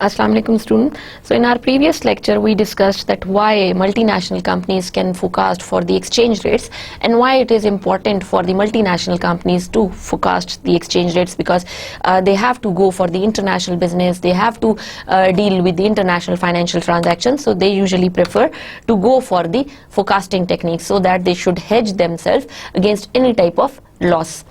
Assalamu alaikum student. So in our previous lecture we discussed that why multinational companies can forecast for the exchange rates and why it is important for the multinational companies to forecast the exchange rates because they have to go for the international business, they have to deal with the international financial transactions, so they usually prefer to go for the forecasting techniques so that they should hedge themselves against any type of loss.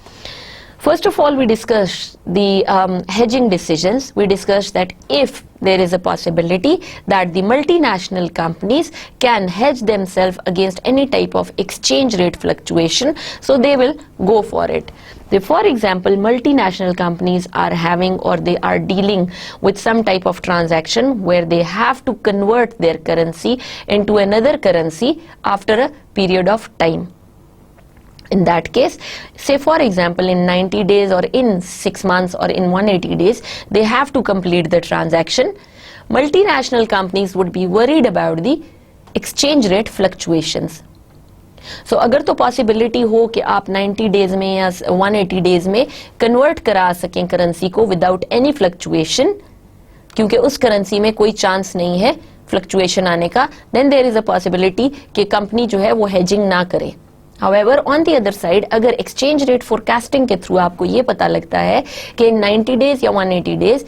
First of all, we discussed the hedging decisions. We discussed that if there is a possibility that the multinational companies can hedge themselves against any type of exchange rate fluctuation, so they will go for it. For example, multinational companies are having or they are dealing with some type of transaction where they have to convert their currency into another currency after a period of time. In that case, say for example in 90 days or in 6 months or in 180 days, they have to complete the transaction. Multinational companies would be worried about the exchange rate fluctuations. So अगर तो possibility हो कि आप 90 days में या 180 days में convert करा सकें currency को without any fluctuation, क्योंकि उस currency में कोई chance नहीं है fluctuation आने का, then there is a possibility कि company जो है वो hedging ना करे. However, on the other side, अगर exchange rate forecasting के through आपको ये पता लगता है कि 90 days या 180 days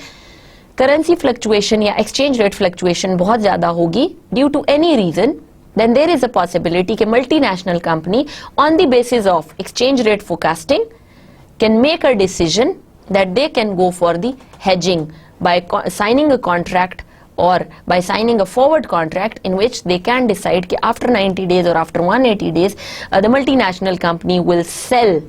currency fluctuation या exchange rate fluctuation बहुत ज़्यादा होगी due to any reason, then there is a possibility कि multinational company on the basis of exchange rate forecasting can make a decision that they can go for the hedging by signing a contract or by signing a forward contract in which they can decide that after 90 days or after 180 days the multinational company will sell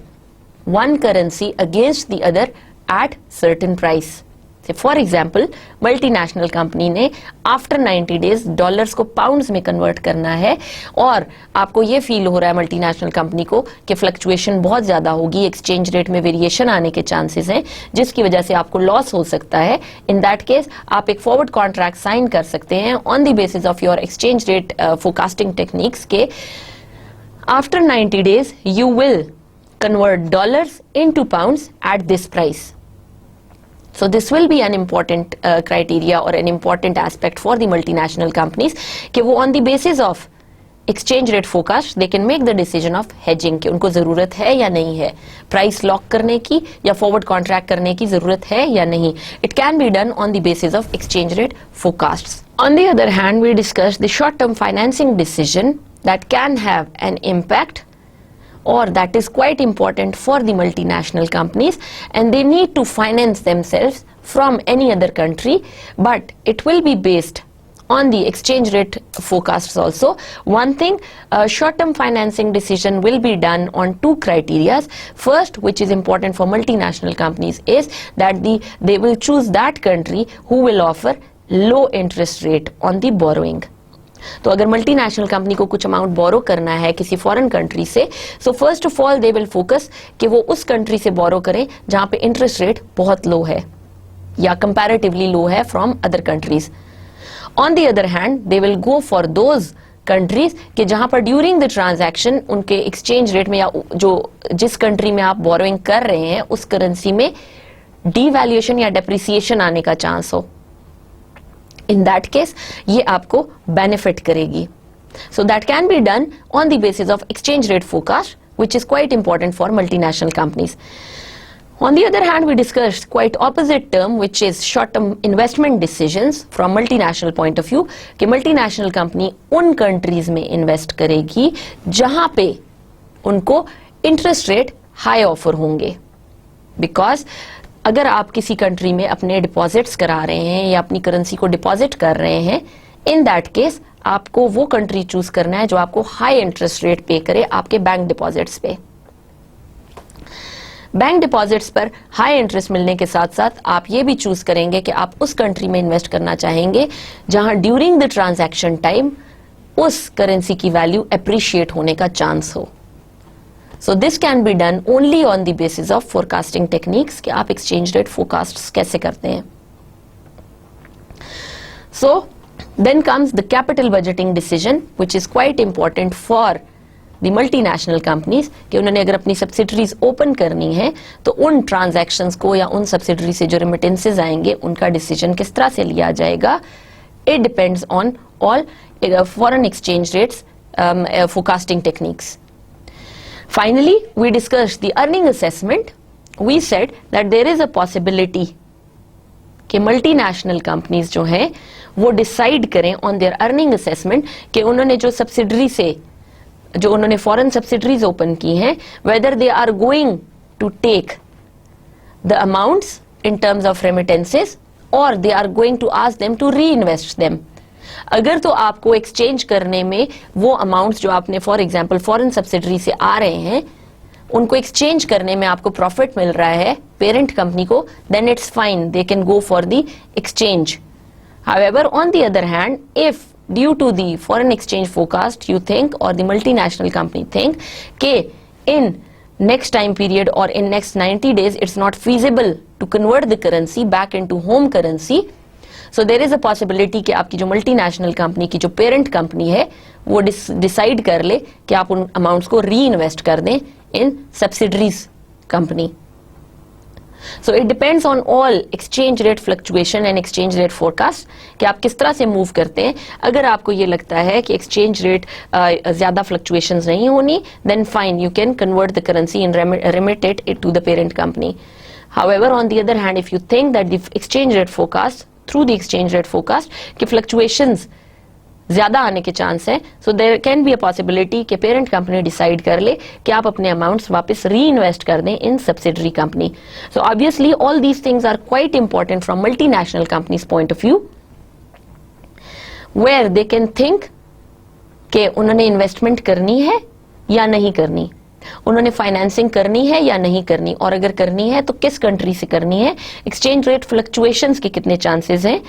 one currency against the other at certain price. So for example, multinational company ने after 90 days dollars को pounds में convert करना है और आपको ये feel हो रहा है multinational company को कि fluctuation बहुत ज़्यादा होगी, exchange rate में variation आने के chances हैं जिसकी वजह से आपको loss हो सकता है. In that case आप एक forward contract sign कर सकते हैं on the basis of your exchange rate forecasting techniques के after 90 days you will convert dollars into pounds at this price. So this will be an important criteria or an important aspect for the multinational companies कि वो on the basis of exchange rate forecast they can make the decision of hedging कि उनको ज़रूरत है या नहीं है, price lock करने की या forward contract करने की ज़रूरत है या नहीं. It can be done on the basis of exchange rate forecasts. On the other hand, we discussed the short-term financing decision that can have an impact or that is quite important for the multinational companies and they need to finance themselves from any other country, but it will be based on the exchange rate forecasts also. One thing, short-term financing decision will be done on two criteria. First, which is important for multinational companies, is that they will choose that country who will offer low interest rate on the borrowing. तो अगर multinational company को कुछ amount borrow करना है किसी foreign country से, so first of all they will focus कि वो उस कंट्री से बोरो करें जहां पे इंटरेस्ट रेट बहुत लो है या कंपैरेटिवली लो है from other countries. On the other hand they will go for those countries कि जहां पर ड्यूरिंग द ट्रांजैक्शन उनके एक्सचेंज रेट में या जो जिस कंट्री में आप बोरोइंग कर रहे हैं उस करेंसी में डीवैल्यूएशन या डेप्रिसिएशन आने का चांस हो. In that case, ये आपको benefit करेगी. So that can be done on the basis of exchange rate forecast, which is quite important for multinational companies. On the other hand, we discussed quite opposite term, which is short-term investment decisions from multinational point of view. कि multinational company उन countries में invest करेगी जहाँ पे उनको interest rate high offer होंगे. Because अगर आप किसी कंट्री में अपने डिपॉजिट्स करा रहे हैं या अपनी करेंसी को डिपॉजिट कर रहे हैं, इन दैट केस आपको वो कंट्री चूज करना है जो आपको हाई इंटरेस्ट रेट पे करे आपके बैंक डिपॉजिट्स पे. बैंक डिपॉजिट्स पर हाई इंटरेस्ट मिलने के साथ साथ आप ये भी चूज करेंगे कि आप उस कंट्री में इन्वेस्ट करना चाहेंगे जहां ड्यूरिंग द ट्रांजैक्शन टाइम उस करेंसी की वैल्यू एप्रिशिएट होने का चांस हो. So this can be done only on the basis of forecasting techniques कि आप exchange rate forecasts कैसे करते हैं. So then comes the capital budgeting decision, which is quite important for the multinational companies कि उन्होंने अगर अपनी सब्सिडरीज ओपन करनी है तो उन ट्रांजैक्शंस को या उन सब्सिडरी से जो रेमिटेंसेज आएंगे उनका डिसीजन किस तरह से लिया जाएगा. It depends on all foreign exchange rates forecasting techniques. Finally, we discussed the earning assessment. We said that there is a possibility कि मल्टीनेशनल कंपनीज जो हैं वो डिसाइड करें ऑन देयर अर्निंग असेसमेंट कि उन्होंने जो सब्सिडरी से जो उन्होंने फॉरेन सब्सिडरीज ओपन की हैं whether they are going to take the amounts in terms of remittances और they are going to ask them to reinvest them. अगर तो आपको एक्सचेंज करने में वो अमाउंट्स जो आपने फॉर एग्जांपल फॉरेन सब्सिडरी से आ रहे हैं उनको एक्सचेंज करने में आपको प्रॉफिट मिल रहा है पेरेंट कंपनी को, then it's fine, they can go for the exchange. However on the other hand, if due to the foreign exchange forecast you think or the multinational company think के in next time period or in next 90 days it's not feasible to convert the currency back into home currency, so there is a possibility कि आपकी जो multinational company की जो parent company है वो decide कर ले कि आप उन अमाउंट्स को री इन्वेस्ट कर दें in subsidiaries company. So it depends on all exchange rate fluctuation and exchange rate forecast कि आप किस तरह से मूव करते हैं. अगर आपको ये लगता है कि exchange rate ज्यादा fluctuations नहीं होनी, then fine, you can convert the currency and remit it to the parent company. However, on the other hand, if you think that the exchange rate forecast through the exchange rate forecast कि fluctuations ज्यादा आने के chance है, so there can be a possibility कि parent company decide कर ले कि आप अपने अमाउंट्स वापस री इन्वेस्ट कर दें in subsidiary company. So obviously all these things are quite important from multinational companies point of view where they can think कि उन्होंने इन्वेस्टमेंट करनी है या नहीं करनी, उन्होंने फाइनेंसिंग करनी है या नहीं करनी, और अगर करनी है तो किस कंट्री से करनी है, एक्सचेंज रेट फ्लक्चुएशंस के कितने चांसेस हैं.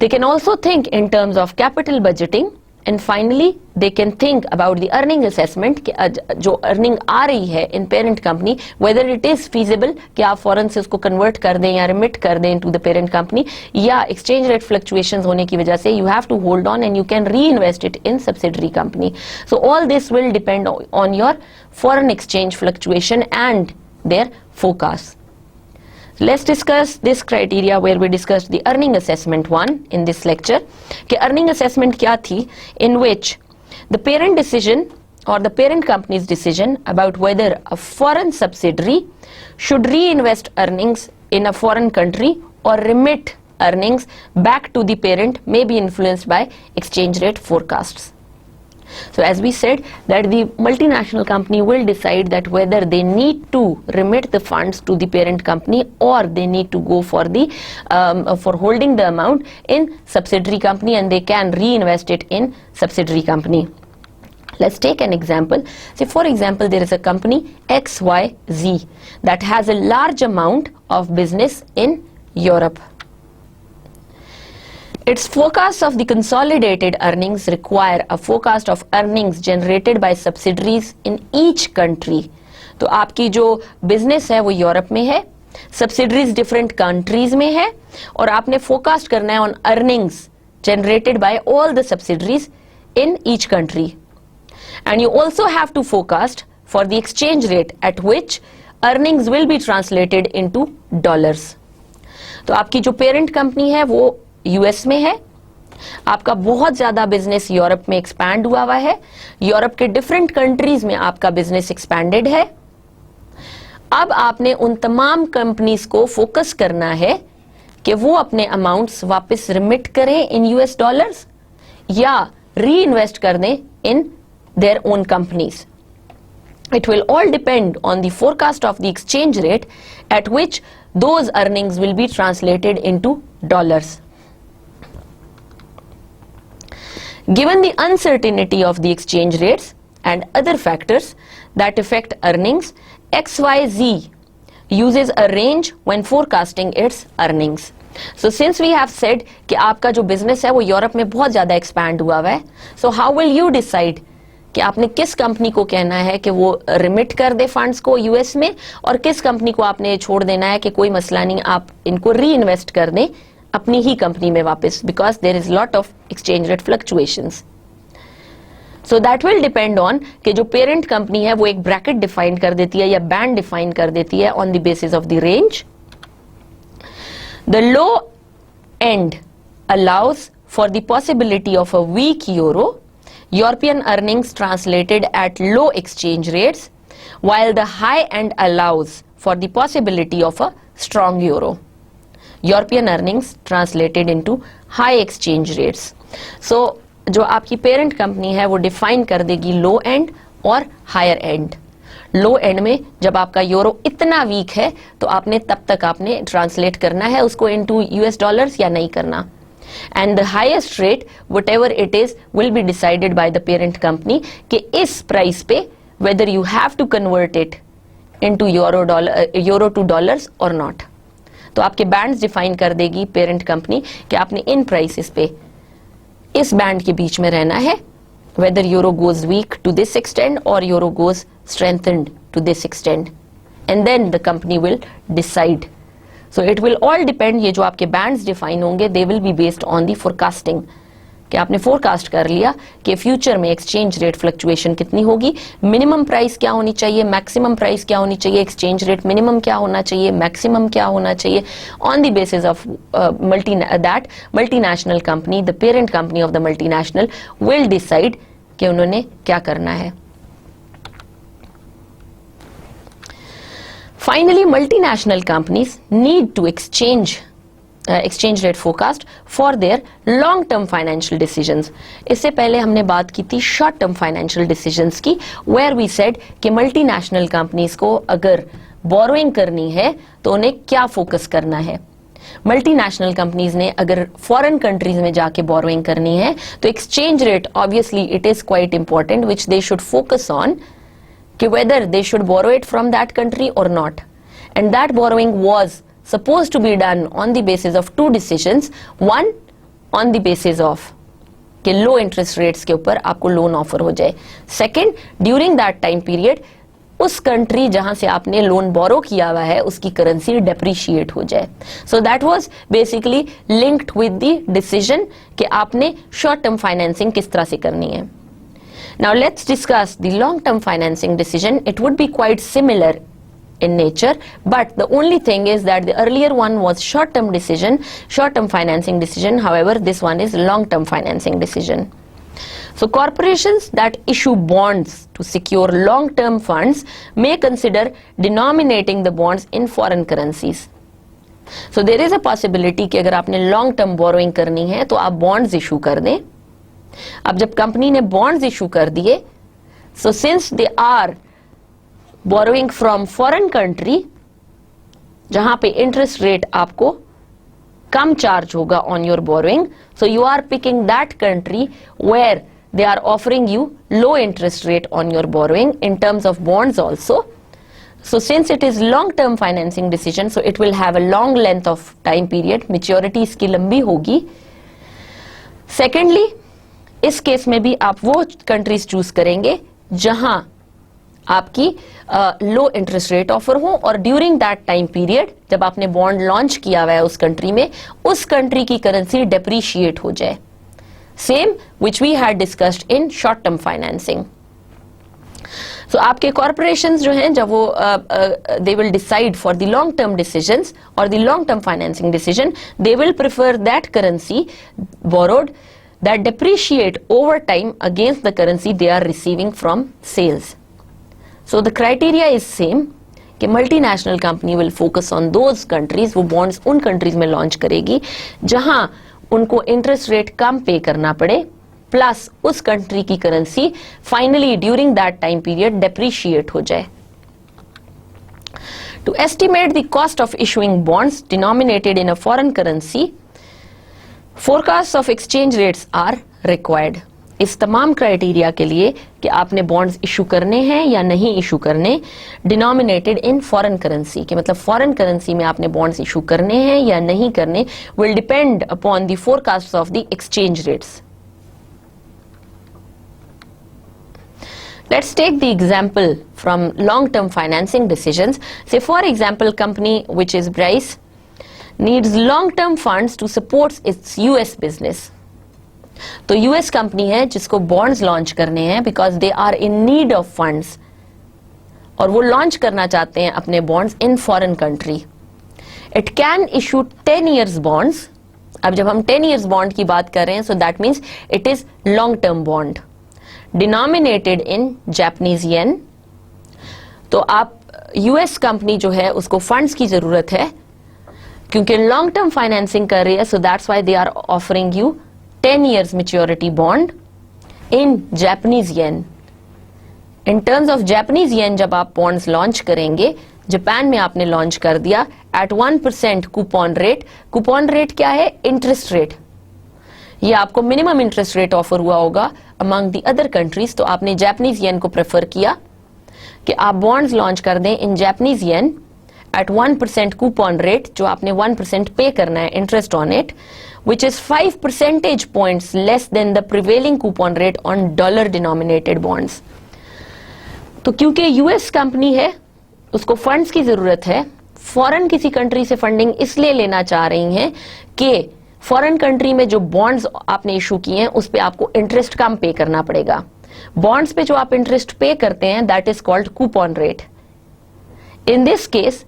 They can also think in terms of capital budgeting, and finally they can think about the earning assessment कि जो earning आ रही है in parent company whether it is feasible कि आप foreign से उसको convert कर दें या remit कर दें into the parent company, या exchange rate fluctuations होने की वजह से you have to hold on and you can reinvest it in subsidiary company. So all this will depend on your foreign exchange fluctuation and their forecast. Let's discuss this criteria where we discussed the earning assessment one in this lecture. कि earning assessment क्या थी, in which the parent decision or the parent company's decision about whether a foreign subsidiary should reinvest earnings in a foreign country or remit earnings back to the parent may be influenced by exchange rate forecasts. So as we said that the multinational company will decide that whether they need to remit the funds to the parent company or they need to go for the for holding the amount in subsidiary company and they can reinvest it in subsidiary company. Let's take an example. Say for example there is a company XYZ that has a large amount of business in Europe. Its forecast of the consolidated earnings require a forecast of earnings generated by subsidiaries in each country. तो आपकी जो business है वो Europe में है, subsidiaries different countries में है, और आपने फोरकास्ट करना है on earnings generated by all the subsidiaries in each country. And you also have to forecast for the exchange rate at which earnings will be translated into dollars. तो आपकी जो parent company है वो US में है, आपका बहुत ज्यादा बिजनेस यूरोप में एक्सपैंड हुआ है, यूरोप के डिफरेंट कंट्रीज में आपका बिजनेस एक्सपैंडेड है. अब आपने उन तमाम कंपनीज को फोकस करना है कि वो अपने अमाउंट्स वापस रिमिट करें इन यूएस डॉलर्स या री इन्वेस्ट कर दें in their own companies. It will all depend on the forecast of the exchange rate at which those earnings will be translated into dollars. Given the uncertainty of the exchange rates and other factors that affect earnings, XYZ uses a range when forecasting its earnings. So since we have said कि आपका जो business है वो Europe में बहुत ज़्यादा expand हुआ है, so how will you decide कि आपने किस कंपनी को कहना है कि वो रिमिट कर दे फंड्स को यूएस में, और किस कंपनी को आपने छोड़ देना है कि कोई मसला नहीं, आप इनको री इन्वेस्ट कर दें अपनी ही कंपनी में वापस, because there is lot of exchange rate fluctuations. So that will depend on कि जो पेरेंट कंपनी है वो एक ब्रैकेट डिफाइन कर देती है या बैंड डिफाइन कर देती है on the basis of the range. The low and allows for the possibility of a weak euro, European earnings translated at low exchange rates, while the high end allows for the possibility of a strong euro. European earnings translated into high exchange rates. So जो आपकी parent company है वो define कर देगी लो and और higher and. Low and में जब आपका यूरो इतना वीक है तो आपने तब तक आपने ट्रांसलेट करना है उसको इनटू यूएस डॉलर्स या नहीं करना. And the highest rate, whatever it is, will be decided by the parent company कि इस प्राइस पे whether you have to convert it into euro to dollars or not. तो आपके बैंड्स डिफाइन कर देगी पेरेंट कंपनी कि आपने इन prices पे इस बैंड के बीच में रहना है, whether euro goes weak to this extent or euro goes strengthened to this extent, and then the company will decide. So it will all depend, ये जो आपके बैंड्स डिफाइन होंगे they will be based on the forecasting, कि आपने forecast कर लिया कि future में एक्सचेंज रेट फ्लक्चुएशन कितनी होगी, मिनिमम प्राइस क्या होनी चाहिए, मैक्सिमम प्राइस क्या होनी चाहिए, एक्सचेंज रेट मिनिमम क्या होना चाहिए, मैक्सिमम क्या होना चाहिए. On the basis of multinational company, the parent company of the multinational will decide कि उन्होंने क्या करना है. Finally, multinational companies need to exchange rate forecast for their long-term financial decisions. इससे पहले हमने बात की थी short-term financial decisions की, where we said कि multinational companies को अगर borrowing करनी है तो उन्हें क्या focus करना है. मल्टीनेशनल कंपनीज ने अगर फॉरेन कंट्रीज में जाके बोरोइंग करनी है तो exchange rate obviously it is quite important which they should focus on कि whether they should borrow it from that country or not. And that borrowing was supposed to be done on the basis of two decisions. One, on the basis of कि लो interest rates के ऊपर आपको loan offer हो जाए. Second, during that time period उस country जहां से आपने लोन बोरो किया हुआ है उसकी करेंसी डेप्रिशिएट हो जाए. So that was basically linked with the decision कि आपने शॉर्ट टर्म फाइनेंसिंग किस तरह से करनी है. Now let's discuss the long-term financing decision. It would be quite similar in nature, but the only thing is that the earlier one was short-term decision, short-term financing decision. However, this one is long-term financing decision. So corporations that issue bonds to secure long-term funds may consider denominating the bonds in foreign currencies. So there is a possibility कि अगर आपने long-term borrowing करनी है तो आप bonds issue कर दें. अब जब कंपनी ने बॉन्ड्स इशू कर दिए, so since they are borrowing from foreign country जहां पे इंटरेस्ट रेट आपको कम चार्ज होगा on your borrowing, so you are picking that country where they are offering you low interest rate on your borrowing in terms of bonds also. So since it is long-term financing decision, so it will have a long length of time period, maturity इसकी लंबी होगी. Secondly, इस case में भी आप वो countries choose करेंगे जहां आपकी लो इंटरेस्ट रेट ऑफर हो और ड्यूरिंग दैट टाइम पीरियड जब आपने बॉन्ड लॉन्च किया हुआ है उस कंट्री में, उस कंट्री की करेंसी डेप्रिशिएट हो जाए. Same which we had discussed in short term financing. So आपके कॉर्पोरेशंस जो हैं जब वो they will decide for the long term decisions और the long term financing decision, they will prefer that currency borrowed that depreciate over time against the currency they are receiving from sales. So the criteria is same कि multinational company will focus on those countries, वो bonds उन countries में launch करेगी जहां उनको interest rate कम pay करना पड़े, plus उस country की currency finally during that time period depreciate हो जाए. To estimate the cost of issuing bonds denominated in a foreign currency, forecasts of exchange rates are required. इस तमाम क्राइटेरिया के लिए कि आपने बॉन्ड्स इशू करने हैं या नहीं इशू करने, डिनोमिनेटेड इन फॉरेन करेंसी, कि मतलब फॉरेन करेंसी में आपने बॉन्ड्स इशू करने हैं या नहीं करने, will depend upon the forecast of the exchange rates. Let's take the example from long-term financing decisions. Say for example, company which is Bryce needs long-term funds to support its US business. तो US company है जिसको bonds launch करने हैं because they are in need of funds, और वो launch करना चाहते हैं अपने bonds in foreign country. It can issue 10 years bonds. अब जब हम 10 years बॉन्ड की बात कर रहे हैं, so that means it is long term bond denominated in Japanese येन। तो आप यूएस कंपनी जो है उसको फंड्स की जरूरत है क्योंकि लॉन्ग टर्म फाइनेंसिंग कर रही है, so that's why they are offering you 10 years maturity bond in Japanese yen. In terms of Japanese yen, जब आप bonds launch करेंगे, जापान में आपने लॉन्च कर दिया at 1% coupon rate. Coupon rate क्या है? Interest rate. ये आपको मिनिमम इंटरेस्ट रेट ऑफर हुआ होगा अमंग द अदर कंट्रीज, तो आपने जापानीज येन को प्रेफर किया कि आप बॉन्ड्स लॉन्च कर दें in Japanese yen at 1% coupon rate, जो आपने 1% पे करना है interest on it, which is 5 percentage points less than the prevailing coupon rate on dollar denominated bonds. तो क्योंकि यूएस कंपनी है उसको फंड्स की जरूरत है, फॉरेन किसी कंट्री से फंडिंग इसलिए लेना चाह रही हैं कि फॉरेन कंट्री में जो बॉन्ड्स आपने इशू किए हैं उस पे आपको इंटरेस्ट कम पे करना पड़ेगा। बॉन्ड्स पे जो आप इंटरेस्ट पे करते हैं that is called coupon rate. In this case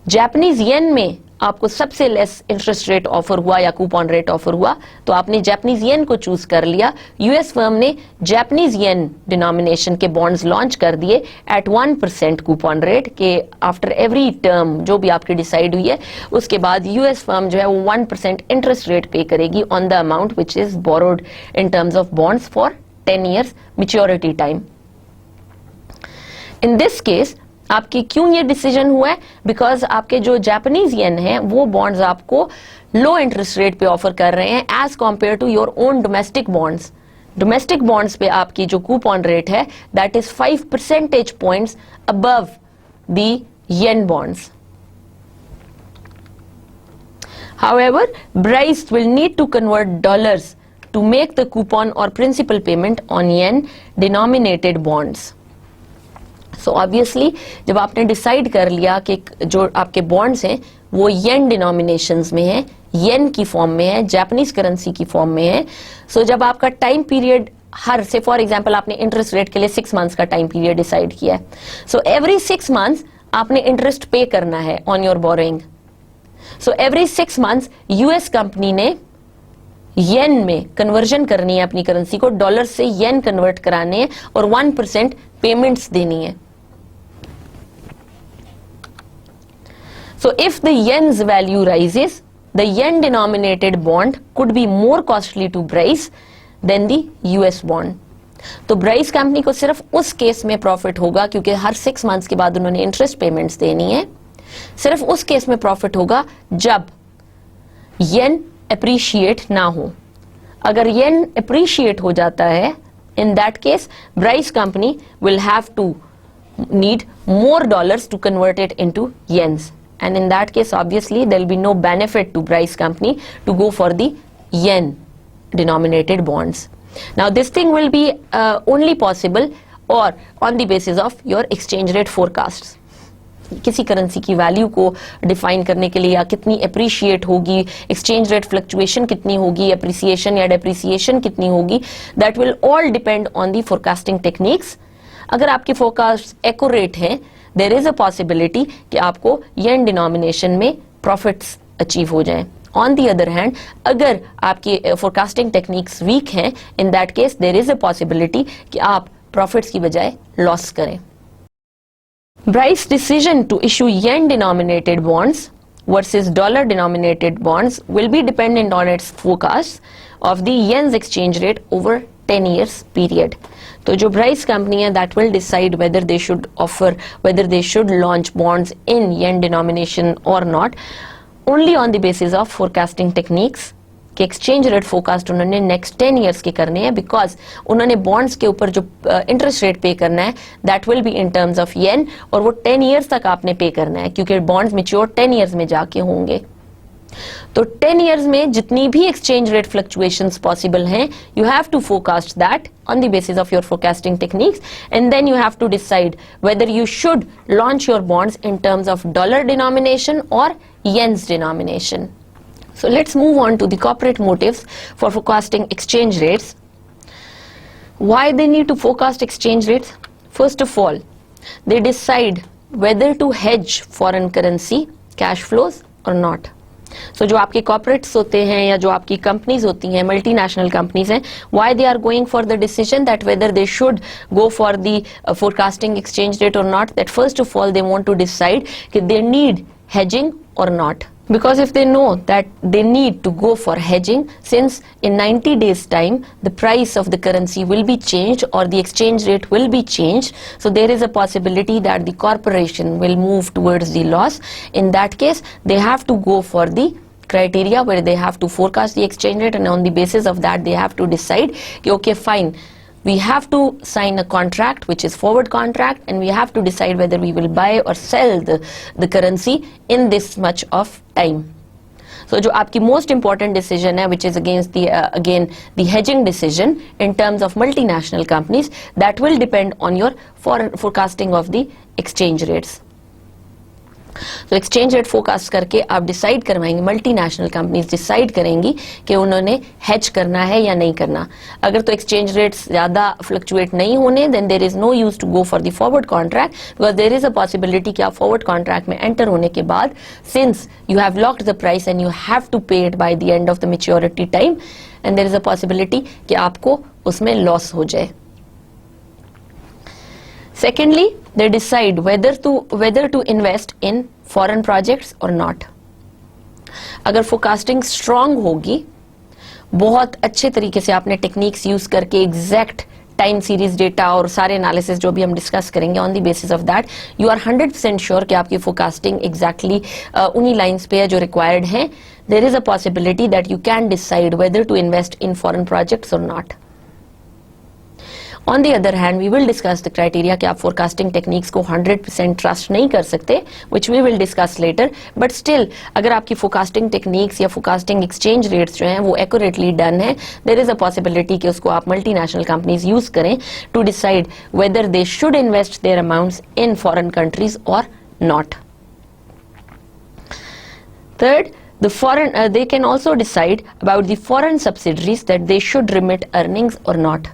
Japanese yen में आपको सबसे लेस इंटरेस्ट रेट ऑफर हुआ या कूपन रेट ऑफर हुआ, तो आपने जापानीज येन को चूज कर लिया। यूएस फर्म ने जापानीज येन डिनोमिनेशन के बॉन्ड्स लॉन्च कर दिए एट 1% कूपन रेट के आफ्टर एवरी टर्म जो भी आपकी डिसाइड हुई है उसके बाद यूएस फर्म जो है वो 1% इंटरेस्ट रेट पे करेगी on the amount which is borrowed in terms of bonds for 10 years maturity time. In this case आपकी क्यों ये डिसीजन हुआ है? बिकॉज आपके जो जापानीज येन है वो बॉन्ड्स आपको लो इंटरेस्ट रेट पे ऑफर कर रहे हैं as compare to your own domestic bonds. Domestic bonds पे आपकी जो कूपन रेट है that is 5 percentage points above the yen bonds. However, Bryce will need to convert dollars to make the coupon or principal payment on yen denominated bonds. So obviously जब आपने decide कर लिया कि जो आपके bonds हैं वो येन डिनोमिनेशंस में है, येन की फॉर्म में है, जापानीज करेंसी की फॉर्म में है, सो जब आपका टाइम पीरियड हर से फॉर एग्जांपल आपने इंटरेस्ट रेट के लिए 6 months का टाइम पीरियड डिसाइड किया है, सो एवरी 6 months आपने इंटरेस्ट पे करना है on your borrowing. So every 6 months US company ने येन में कन्वर्जन करनी है अपनी करेंसी को, डॉलर से येन कन्वर्ट कराने हैं और 1% पेमेंट्स देनी है। So if the yen's value rises, the yen denominated bond could be more costly to Bryce than the US bond. तो ब्राइस कंपनी को सिर्फ उस केस में प्रॉफिट होगा क्योंकि हर 6 months के बाद उन्होंने इंटरेस्ट पेमेंट्स देनी है, सिर्फ उस केस में प्रॉफिट होगा जब येन अप्रिशिएट ना हो। अगर येन अप्रिशिएट हो जाता है, in that case Bryce company will have to need more dollars to convert it into yens, and in that case obviously there will be no benefit to Bryce company to go for the yen denominated bonds. Now this thing will be only possible or on the basis of your exchange rate forecasts. किसी currency की value को define करने के लिए या कितनी appreciate होगी, exchange rate fluctuation कितनी होगी, अप्रिसिएशन या डेप्रिसिएशन कितनी होगी, that will all depend on the forecasting techniques. अगर आपकी फोरकास्ट एक्यूरेट है, देयर इज अ पॉसिबिलिटी कि आपको येन डिनोमिनेशन में प्रॉफिट्स अचीव हो जाएं। ऑन दी अदर हैंड अगर आपकी फोरकास्टिंग टेक्निक्स वीक हैं, in that case there is a possibility कि आप प्रॉफिट्स की बजाय लॉस करें। Bryce's decision to issue yen-denominated bonds versus dollar-denominated bonds will be dependent on its forecast of the yen's exchange rate over 10 years period. तो जो Bryce company है that will decide whether they should offer, whether they should launch bonds in yen denomination or not, only on the basis of forecasting techniques कि exchange rate forecast उन्होंने next 10 years के करने हैं, because उन्होंने bonds के ऊपर जो interest rate पे करना है that will be in terms of yen, और वो 10 years तक आपने पे करना है क्योंकि बॉन्ड्स मैच्योर 10 years में जाके होंगे। तो 10 years में जितनी भी एक्सचेंज रेट फ्लक्चुएशंस पॉसिबल हैं, you have to forecast that on the basis of your forecasting techniques, and then you have to decide whether you should launch your bonds in terms of dollar denomination or yen's denomination. So let's move on to the corporate motives for forecasting exchange rates. Why they need to forecast exchange rates? First of all, they decide whether to hedge foreign currency cash flows or not. So जो आपके corporates होते हैं या जो आपकी companies होती हैं, multinational companies हैं, why they are going for the decision that whether they should go for the forecasting exchange rate or not, that first of all they want to decide that they need hedging or not. Because if they know that they need to go for hedging, since in 90 days time the price of the currency will be changed or the exchange rate will be changed, so there is a possibility that the corporation will move towards the loss. In that case, they have to go for the criteria where they have to forecast the exchange rate, and on the basis of that they have to decide, okay fine, we have to sign a contract which is forward contract, and we have to decide whether we will buy or sell the currency in this much of time. So जो आपकी most important decision है, which is against the again the hedging decision in terms of multinational companies, that will depend on your forecasting of the exchange rates. तो exchange rate forecast करके आप decide करवाएंगे, multinational companies decide करेंगी कि उन्होंने hedge करना है या नहीं करना. अगर तो एक्सचेंज रेट्स ज्यादा फ्लक्चुएट नहीं होने, then there is no use to go for the forward contract, because there is a possibility कि आप फॉरवर्ड कॉन्ट्रैक्ट में एंटर होने के बाद, since you have locked the price and you have to pay it by the end of the maturity time, and there is a possibility कि आपको उसमें loss हो जाए. Secondly, they decide whether to invest in foreign projects or not. अगर forecasting strong होगी, बहुत अच्छे तरीके से आपने टेक्निक्स यूज करके एग्जैक्ट टाइम सीरीज डेटा और सारे एनालिसिस जो भी हम डिस्कस करेंगे, on the basis of that you are 100% sure कि आपकी फोरकास्टिंग एग्जैक्टली उन्हीं लाइंस पे है जो रिक्वायर्ड है. There is a possibility that you can decide whether to invest in foreign projects or not. On the other hand, we will discuss the criteria कि आप forecasting techniques को 100% trust नहीं कर सकते, which we will discuss later. But still, अगर आपकी forecasting techniques या forecasting exchange rates जो हैं वो accurately done है, there is a possibility कि उसको आप multinational companies use करें to decide whether they should invest their amounts in foreign countries or not. Third, they can also decide about the foreign subsidiaries that they should remit earnings or not.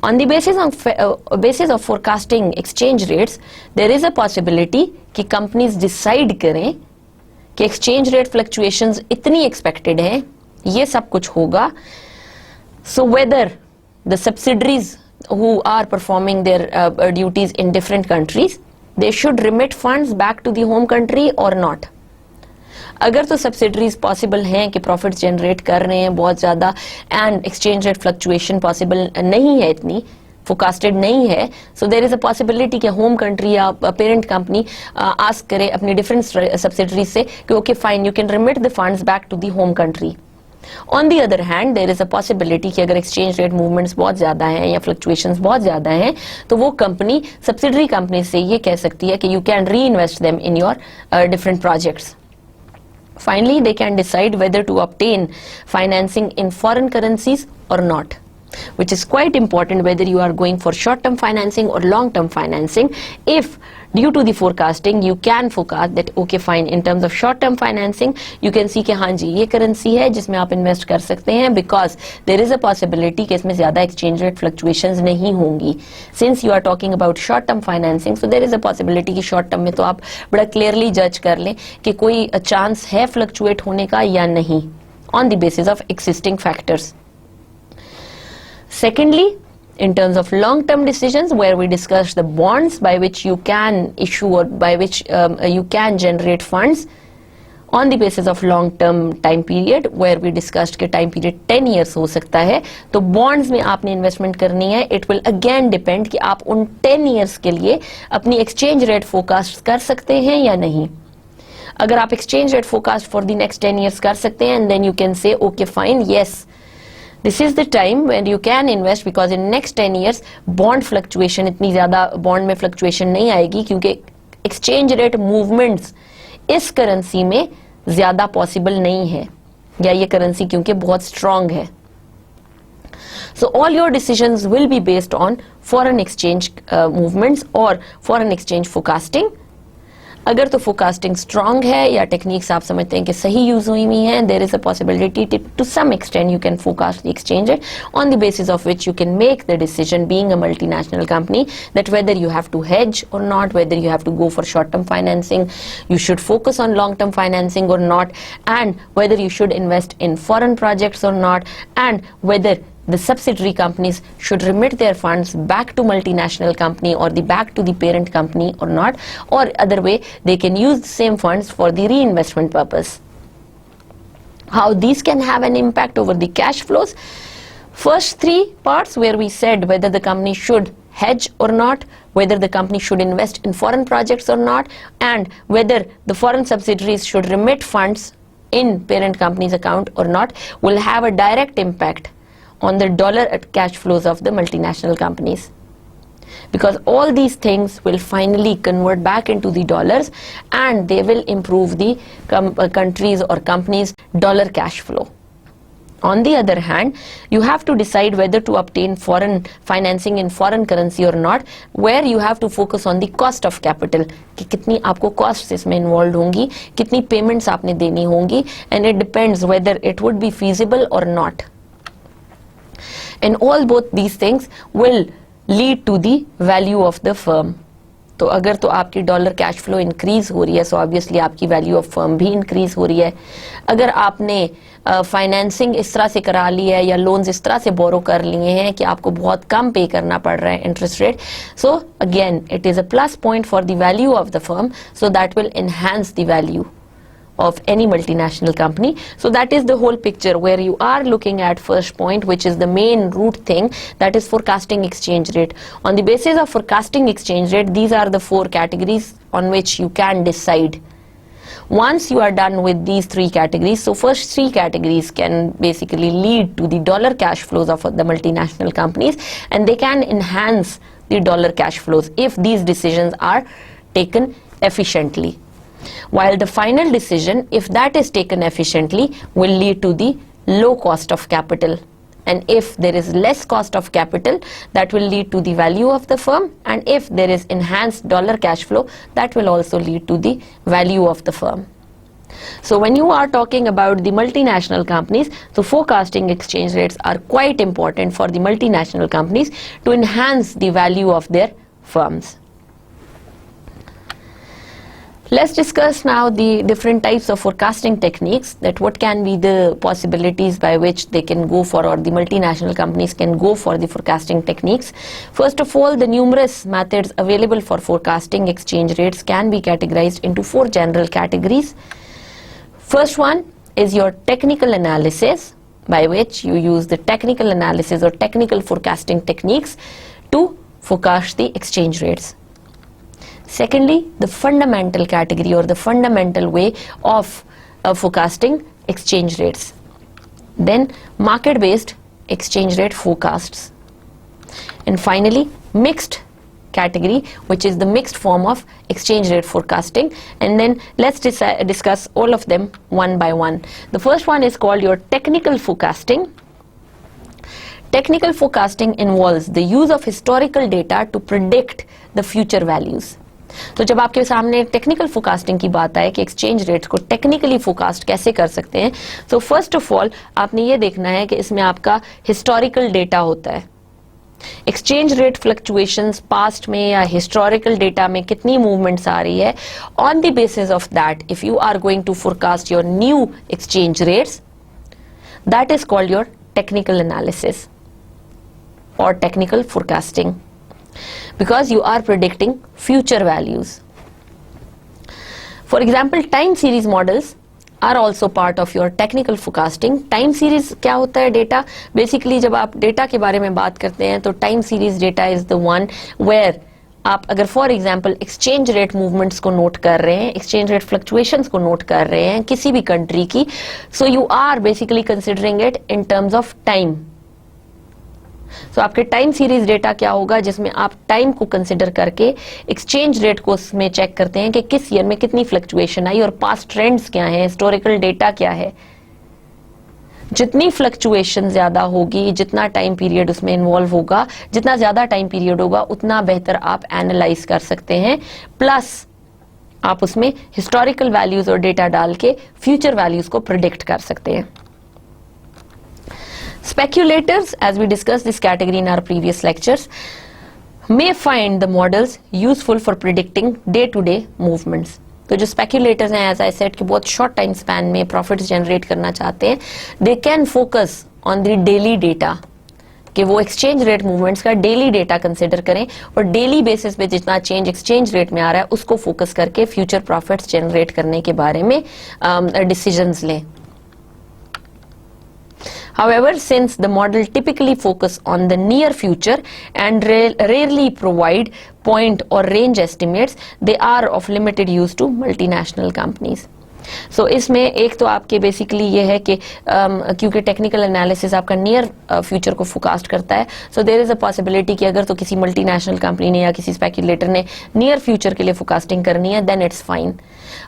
On the basis of forecasting exchange rates, there is a possibility कि companies decide करें कि exchange rate fluctuations इतनी expected हैं, ये सब कुछ होगा. So whether the subsidiaries who are performing their duties in different countries, they should remit funds back to the home country or not. अगर तो सब्सिडरीज पॉसिबल हैं कि प्रॉफिट्स जनरेट कर रहे हैं बहुत ज़्यादा, and exchange rate fluctuation possible नहीं है, इतनी फोरकास्टेड नहीं है, so there is a possibility कि होम कंट्री या पेरेंट कंपनी आस्क करे अपनी डिफरेंट सब्सिडरीज से कि okay fine, you can remit the funds back to the home country. On the other hand, there is a possibility कि अगर exchange rate movements बहुत ज़्यादा हैं या फ्लक्चुएशंस बहुत ज़्यादा हैं, तो वो कंपनी सब्सिडरी कंपनी से ये कह सकती है कि यू कैन री invest them in your different projects. Finally, they can decide whether to obtain financing in foreign currencies or not, which is quite important whether you are going for short-term financing or long-term financing. If due to the forecasting you can forecast that okay fine, in terms of short-term financing you can see कि हाँ जी ये currency है जिसमें आप invest कर सकते हैं, because there is a possibility कि इसमें ज़्यादा exchange rate fluctuations नहीं होंगी. Since you are talking about short-term financing, so there is a possibility कि short term में तो आप बड़ा clearly judge कर लें कि कोई chance है fluctuate होने का या नहीं, on the basis of existing factors. Secondly, in terms of long-term decisions, where we discussed the bonds by which you can issue or by which you can generate funds on the basis of long-term time period, where we discussed कि time period 10 years हो सकता है, तो bonds में आपने investment करनी है. It will again depend कि आप उन 10 years के लिए अपनी exchange rate forecast कर सकते हैं या नहीं. अगर आप exchange rate forecast for the next 10 years कर सकते हैं, and then you can say okay fine, yes, this is the time when you can invest, because in next 10 years bond fluctuation इतनी ज़्यादा bond में fluctuation नहीं आएगी, क्योंकि exchange rate movements इस currency में ज़्यादा possible नहीं है, या ये currency क्योंकि बहुत strong है. So all your decisions will be based on foreign exchange movements or foreign exchange forecasting. अगर तो फोरकास्टिंग स्ट्रांग है या टेक्निक्स आप समझते हैं कि सही यूज हुई हैं, there is a possibility to some extent you can forecast the exchange rate on the basis of which you can make the decision being a multinational company that whether you have to hedge or not, whether you have to go for short-term financing, you should focus on long-term financing or not, and whether you should invest in foreign projects or not, and whether the subsidiary companies should remit their funds back to multinational company or back to the parent company or not, or other way they can use the same funds for the reinvestment purpose. How these can have an impact over the cash flows? First three parts where we said whether the company should hedge or not, whether the company should invest in foreign projects or not, and whether the foreign subsidiaries should remit funds in parent company's account or not, will have a direct impact on the dollar cash flows of the multinational companies. Because all these things will finally convert back into the dollars and they will improve the countries or companies' dollar cash flow. On the other hand, you have to decide whether to obtain foreign financing in foreign currency or not, where you have to focus on the cost of capital, कि कितनी आपको costs इसमें involved होंगी, कितनी payments आपने देनी होंगी, and it depends whether it would be feasible or not. And all both these things will lead to the value of the firm. तो अगर तो आपकी डॉलर कैश फ्लो इंक्रीज हो रही है, सो ऑब्वियसली आपकी वैल्यू ऑफ फर्म भी increase हो रही है. अगर आपने फाइनेंसिंग इस तरह से करा ली है या लोन्स इस तरह से बोरो कर लिए हैं कि आपको बहुत कम पे करना पड़ रहा है interest rate, so again it is a plus point for the value of the firm, so that will enhance the value of any multinational company. So that is the whole picture where you are looking at first point, which is the main root thing, that is forecasting exchange rate. On the basis of forecasting exchange rate, these are the four categories on which you can decide. Once you are done with these three categories, so first three categories can basically lead to the dollar cash flows of the multinational companies, and they can enhance the dollar cash flows if these decisions are taken efficiently. While the final decision, if that is taken efficiently, will lead to the low cost of capital. And if there is less cost of capital, that will lead to the value of the firm. And if there is enhanced dollar cash flow, that will also lead to the value of the firm. So when you are talking about the multinational companies, so forecasting exchange rates are quite important for the multinational companies to enhance the value of their firms. Let's discuss now the different types of forecasting techniques, that what can be the possibilities by which they can go for, or the multinational companies can go for the forecasting techniques. First of all, the numerous methods available for forecasting exchange rates can be categorized into four general categories. First one is your technical analysis, by which you use the technical analysis or technical forecasting techniques to forecast the exchange rates. Secondly, the fundamental category or the fundamental way of forecasting exchange rates. Then market-based exchange rate forecasts. And finally, mixed category, which is the mixed form of exchange rate forecasting. And then let's discuss all of them one by one. The first one is called your technical forecasting. Technical forecasting involves the use of historical data to predict the future values. तो जब आपके सामने technical forecasting की बात आए कि exchange rates को technically forecast कैसे कर सकते हैं, तो फर्स्ट ऑफ ऑल आपने ये देखना है कि इसमें आपका हिस्टोरिकल डेटा होता है. एक्सचेंज रेट फ्लक्चुएशंस पास्ट में या हिस्टोरिकल डेटा में कितनी मूवमेंट्स आ रही है, on the basis of that if you are going to forecast your new exchange rates, that is called your technical analysis और technical forecasting. Because you are predicting future values. For example, time series models are also part of your technical forecasting. Time series क्या होता है data? Basically जब आप data के बारे में बात करते हैं तो time series data is the one where आप अगर for example exchange rate movements को नोट कर रहे हैं, एक्सचेंज रेट फ्लक्चुएशंस को नोट कर रहे हैं किसी भी कंट्री की, so you are basically considering it in terms of time. तो आपके टाइम सीरीज डेटा क्या होगा, जिसमें आप टाइम को कंसिडर करके एक्सचेंज रेट को उसमें चेक करते हैं कि किस ईयर में कितनी फ्लक्चुएशन आई और पास्ट ट्रेंड्स क्या हैं, हिस्टोरिकल डेटा क्या है. जितनी फ्लक्चुएशन ज्यादा होगी, जितना टाइम पीरियड उसमें इन्वॉल्व होगा, जितना ज्यादा टाइम पीरियड होगा उतना बेहतर आप एनालाइज कर सकते हैं. प्लस आप उसमें हिस्टोरिकल वैल्यूज और डेटा डाल के फ्यूचर वैल्यूज को प्रिडिक्ट कर सकते हैं. Speculators, as we discussed this category in our previous lectures, may find the models useful for predicting day-to-day movements. तो जो speculators हैं, as I said, कि बहुत short time span में profits generate करना चाहते हैं, they can focus on the daily data, कि वो exchange rate movements का daily data consider करें और daily basis पे जितना change exchange rate में आ रहा है उसको focus करके future profits generate करने के बारे में decisions लें. However, since the model typically focus on the near future and rarely provide point or range estimates, they are of limited use to multinational companies. So इसमें एक तो आपके बेसिकली ये है कि क्योंकि टेक्निकल एनालिसिस आपका नियर फ्यूचर को फोकास्ट करता है, so there is a possibility कि अगर तो किसी मल्टीनेशनल कंपनी ने या किसी स्पेक्युलेटर ने नियर फ्यूचर के लिए फोकास्टिंग करनी है, then it's fine.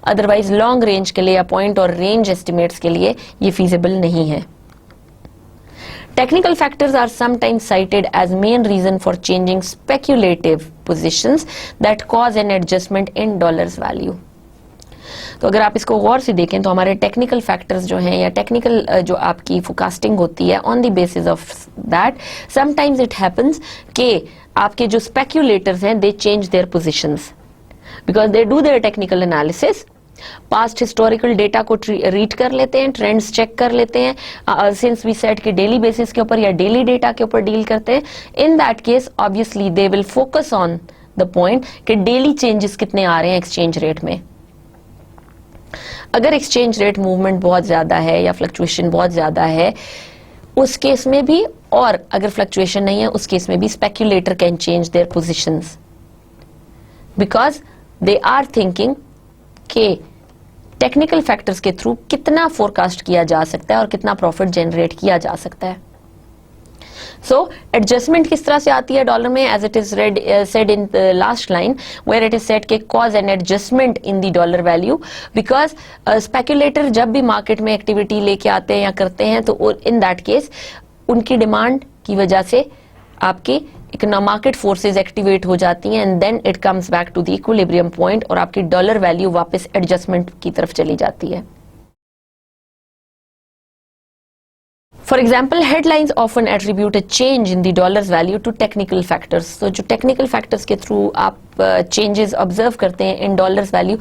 Otherwise long range के लिए या पॉइंट और रेंज एस्टिमेट्स के लिए ये फीजिबल नहीं है. Technical factors are sometimes cited as main reason for changing speculative positions that cause an adjustment in dollars value. तो अगर आप इसको गौर से देखें तो हमारे टेक्निकल फैक्टर्स जो हैं या टेक्निकल जो आपकी फोकास्टिंग होती है, on the basis of that sometimes it happens कि आपके जो स्पेक्यूलेटर्स हैं दे change their positions because they do their technical analysis, past historical data को रीड कर लेते हैं, ट्रेंड्स चेक कर लेते हैं, सिंस वी सेट के डेली बेसिस के ऊपर या डेली डेटा के ऊपर डील करते हैं. In that case obviously they will focus on the point कि डेली चेंजेस कितने आ रहे हैं एक्सचेंज रेट में. अगर एक्सचेंज रेट मूवमेंट बहुत ज्यादा है या फ्लक्चुएशन बहुत ज्यादा है उस केस में भी, और अगर फ्लक्चुएशन नहीं है उस केस में भी speculator can change their positions because they are thinking कि टेक्निकल फैक्टर्स के थ्रू कितना फोरकास्ट किया जा सकता है और कितना प्रॉफिट जनरेट किया जा सकता है. सो एडजस्टमेंट किस तरह से आती है डॉलर में, as it is read said in the last line where it is said के cause an adjustment in the dollar value because speculator जब भी मार्केट में एक्टिविटी लेके आते हैं या करते हैं तो इन दैट केस उनकी डिमांड की वजह से आपकी मार्केट फोर्सेस एक्टिवेट हो जाती हैं and then it comes back to the equilibrium point और आपकी डॉलर वैल्यू वापस एडजस्टमेंट की तरफ चली जाती है. For example, headlines often attribute a change in the dollar's value to technical factors. So, जो technical factors के through आप changes observe करते हैं in dollars value,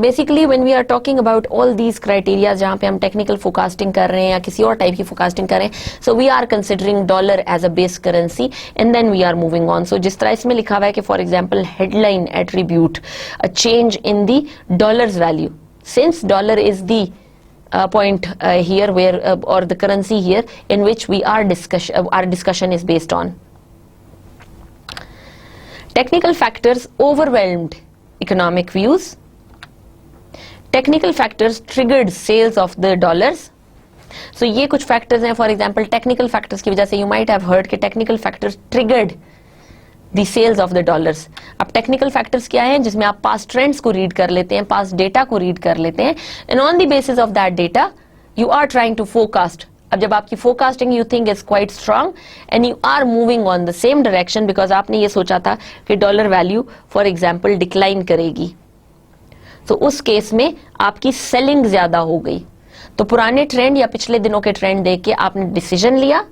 basically when we are talking about all these criteria जहाँ पे हम technical forecasting कर रहे हैं या किसी और type की forecasting कर रहे हैं, so we are considering dollar as a base currency and then we are moving on. So, जिस तरह इसमें लिखा हुआ है कि for example headline attribute a change in the dollar's value, since dollar is the point here where or the currency here in which we are our discussion is based on. Technical factors overwhelmed economic views. Technical factors triggered sales of the dollars. So ये कुछ factors हैं. For example, technical factors की वजह से you might have heard कि technical factors triggered the sales of the dollars. अब technical factors क्या हैं जिसमें आप past trends को read कर लेते हैं, past data को read कर लेते हैं and on the basis of that data you are trying to forecast. अब जब आपकी forecasting you think is quite strong and you are moving on the same direction because आपने ये सोचा था कि dollar value for example decline करेगी, तो उस केस में आपकी selling ज्यादा हो गई. तो पुराने ट्रेंड या पिछले दिनों के ट्रेंड देख के आपने डिसीजन लिया,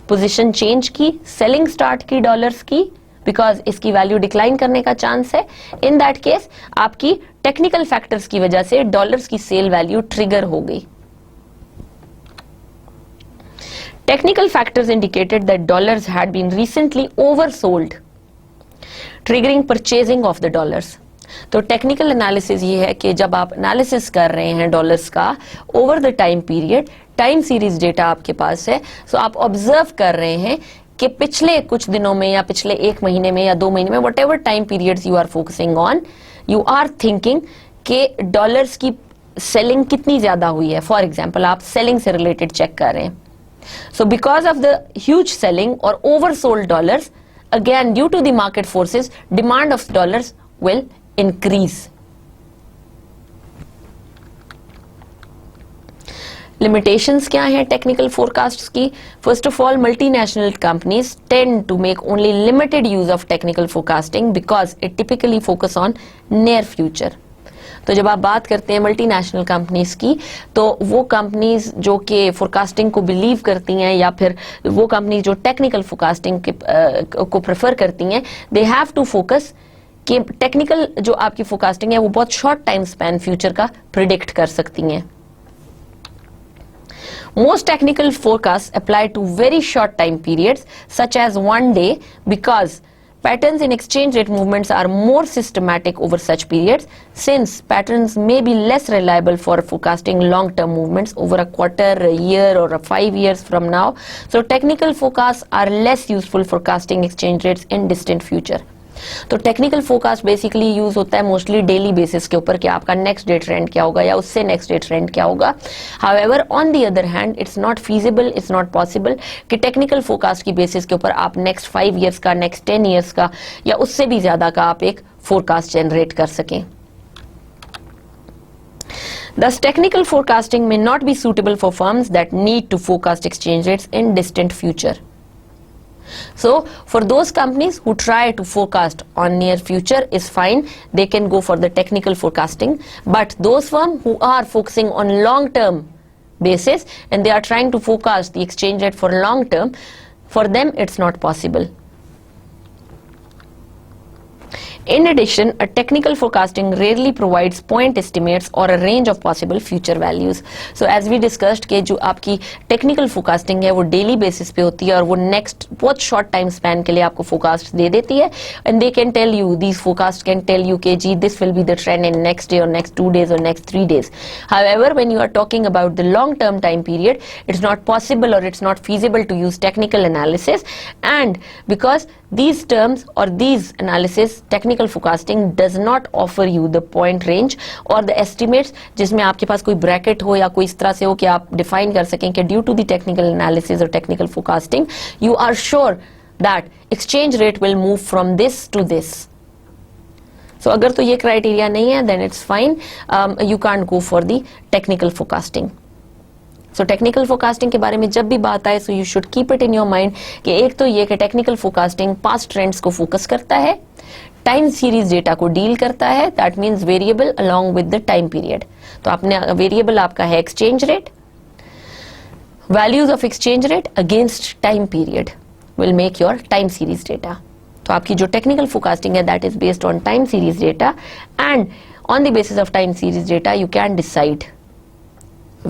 पोजीशन चेंज की, सेलिंग स्टार्ट की डॉलर्स की बिकॉज इसकी वैल्यू डिक्लाइन करने का चांस है. इन दैट केस आपकी टेक्निकल फैक्टर्स की वजह से डॉलर्स की सेल वैल्यू ट्रिगर हो गई. Technical factors indicated that dollars had been recently oversold triggering purchasing of the dollars. तो टेक्निकल एनालिसिस ये है कि जब आप एनालिसिस कर रहे हैं डॉलर्स का over the time period, time series data आपके पास है, सो आप ऑब्जर्व कर रहे हैं कि पिछले कुछ दिनों में या पिछले एक महीने में या 2 महीने में whatever time periods you are focusing on, you are thinking कि डॉलर्स की सेलिंग कितनी ज्यादा हुई है. फॉर एग्जाम्पल आप सेलिंग से रिलेटेड चेक कर रहे हैं. So because of the huge selling और oversold dollars, again due to the market forces, demand of dollars will increase. Limitations क्या हैं टेक्निकल फोरकास्ट्स की? First of all, multinational companies tend to make only limited use of technical forecasting because it typically focus on near future. तो जब आप बात करते हैं multinational companies की, तो वो कंपनीज जो कि फोरकास्टिंग को बिलीव करती हैं या फिर वो कंपनीज जो टेक्निकल फोरकास्टिंग को प्रेफर करती हैं, दे हैव टू फोकस कि टेक्निकल जो आपकी फोरकास्टिंग है वो बहुत शॉर्ट टाइम स्पैन फ्यूचर का प्रिडिक्ट कर सकती हैं. Most technical forecasts apply to very short time periods such as one day because patterns in exchange rate movements are more systematic over such periods, since patterns may be less reliable for forecasting long-term movements over a quarter, a year or 5 years from now. So technical forecasts are less useful for forecasting exchange rates in distant future. तो technical forecast basically use होता है mostly daily basis के ऊपर कि आपका next day trend क्या होगा या उससे नेक्स्ट डे ट्रेंड क्या होगा. However on the other hand it's not feasible, it's not possible कि टेक्निकल फोरकास्ट की बेसिस के ऊपर आप नेक्स्ट 5 ईयर्स का, नेक्स्ट 10 ईयर्स का या उससे भी ज्यादा का आप एक फोरकास्ट जनरेट कर सकें. Thus, technical forecasting may not be suitable for firms that need to forecast exchange rates in distant future. So, for those companies who try to forecast on near future is fine, they can go for the technical forecasting. But those firms who are focusing on long term basis and they are trying to forecast the exchange rate for long term, for them it's not possible. In addition, a technical forecasting rarely provides point estimates or a range of possible future values. So as we discussed कि जो आपकी technical forecasting है वो daily basis पे होती है और वो next बहुत short time span के लिए आपको forecast दे देती है, and they can tell you, these forecasts can tell you कि जी this will be the trend in next day or next 2 days or next 3 days. However, when you are talking about the long term time period, it's not possible or it's not feasible to use technical analysis, and because these terms or these analysis technical forecasting does not offer you the point range or the estimates जिसमें आपके पास कोई bracket हो या कोई इस तरह से हो कि आप define कर सकें कि due to the technical analysis or technical forecasting you are sure that exchange rate will move from this to this. So अगर तो ये criteria नहीं है then it's fine, you can't go for the technical forecasting. So technical forecasting के बारे में जब भी बात आए, so you should keep it in your mind कि एक तो ये कि टेक्निकल फोरकास्टिंग पास्ट ट्रेंड्स को फोकस करता है, टाइम सीरीज डेटा को डील करता है, that means variable along with the time period. तो आपने वेरिएबल आपका है exchange rate, values of exchange rate against time period will make your time series data. तो आपकी जो टेक्निकल फोरकास्टिंग है that is based on time series data, and on the basis of time series data you can decide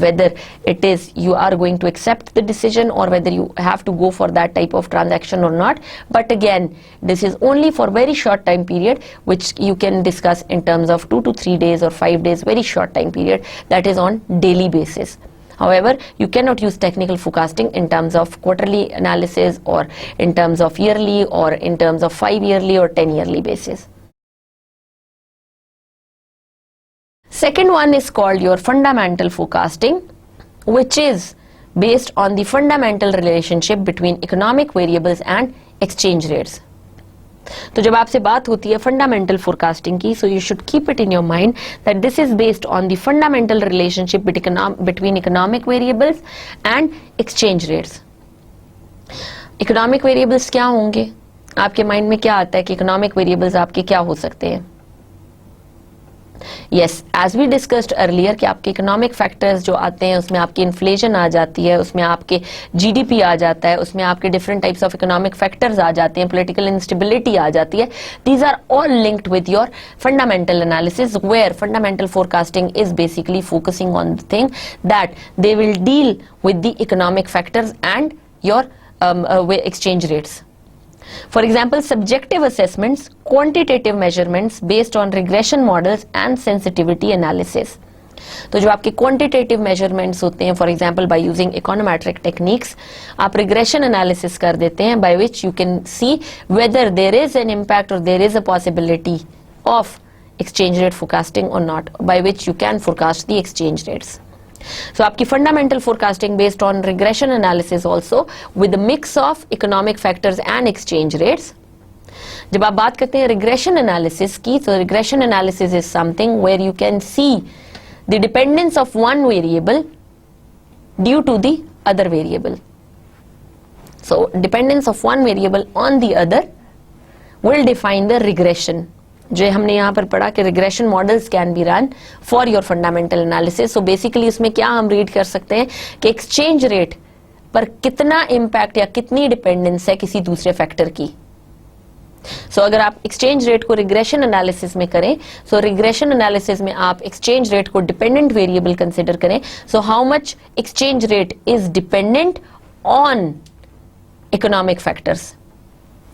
whether it is you are going to accept the decision or whether you have to go for that type of transaction or not. But again, this is only for very short time period, which you can discuss in terms of 2 to 3 days or 5 days, very short time period, that is on daily basis. However, you cannot use technical forecasting in terms of quarterly analysis or in terms of yearly or in terms of 5-yearly or 10-yearly basis. Second one is called your fundamental forecasting, which is based on the fundamental relationship between economic variables and exchange rates. तो जब आपसे बात होती है fundamental forecasting की, so you should keep it in your mind that this is based on the fundamental relationship between economic variables and exchange rates. Economic variables क्या होंगे? आपके माइंड में क्या आता है कि इकोनॉमिक वेरिएबल्स आपके क्या हो सकते हैं? Yes, as we discussed earlier कि आपके इकोनॉमिक फैक्टर्स जो आते हैं उसमें आपकी इन्फ्लेशन आ जाती है, उसमें आपके जीडीपी आ जाता है, उसमें आपके different types of economic factors आ जाते हैं, पॉलिटिकल इंस्टेबिलिटी आ जाती है. These are all linked with your fundamental analysis, where fundamental forecasting is basically focusing on the thing that they will deal with the economic factors and your exchange rates. For example, subjective assessments, quantitative measurements based on regression models and sensitivity analysis. तो जो आपके quantitative measurements होते हैं, for example by using econometric techniques, आप regression analysis कर देते हैं by which you can see whether there is an impact or there is a possibility of exchange rate forecasting or not, by which you can forecast the exchange rates. So आपकी fundamental forecasting based on regression analysis also with a mix of economic factors and exchange rates. जब आप बात करते हैं regression analysis की, तो regression analysis is something where you can see the dependence of one variable due to the other variable. So dependence of one variable on the other will define the regression जो हमने यहाँ पर पढ़ा कि regression models can be run for your fundamental analysis. So basically इसमें क्या हम read कर सकते हैं कि एक्सचेंज रेट पर कितना इम्पैक्ट या कितनी डिपेंडेंस है किसी दूसरे फैक्टर की. सो अगर आप एक्सचेंज रेट को रिग्रेशन एनालिसिस में करें, सो रिग्रेशन एनालिसिस में आप एक्सचेंज रेट को डिपेंडेंट वेरिएबल कंसिडर करें. So how much exchange rate is dependent on economic factors.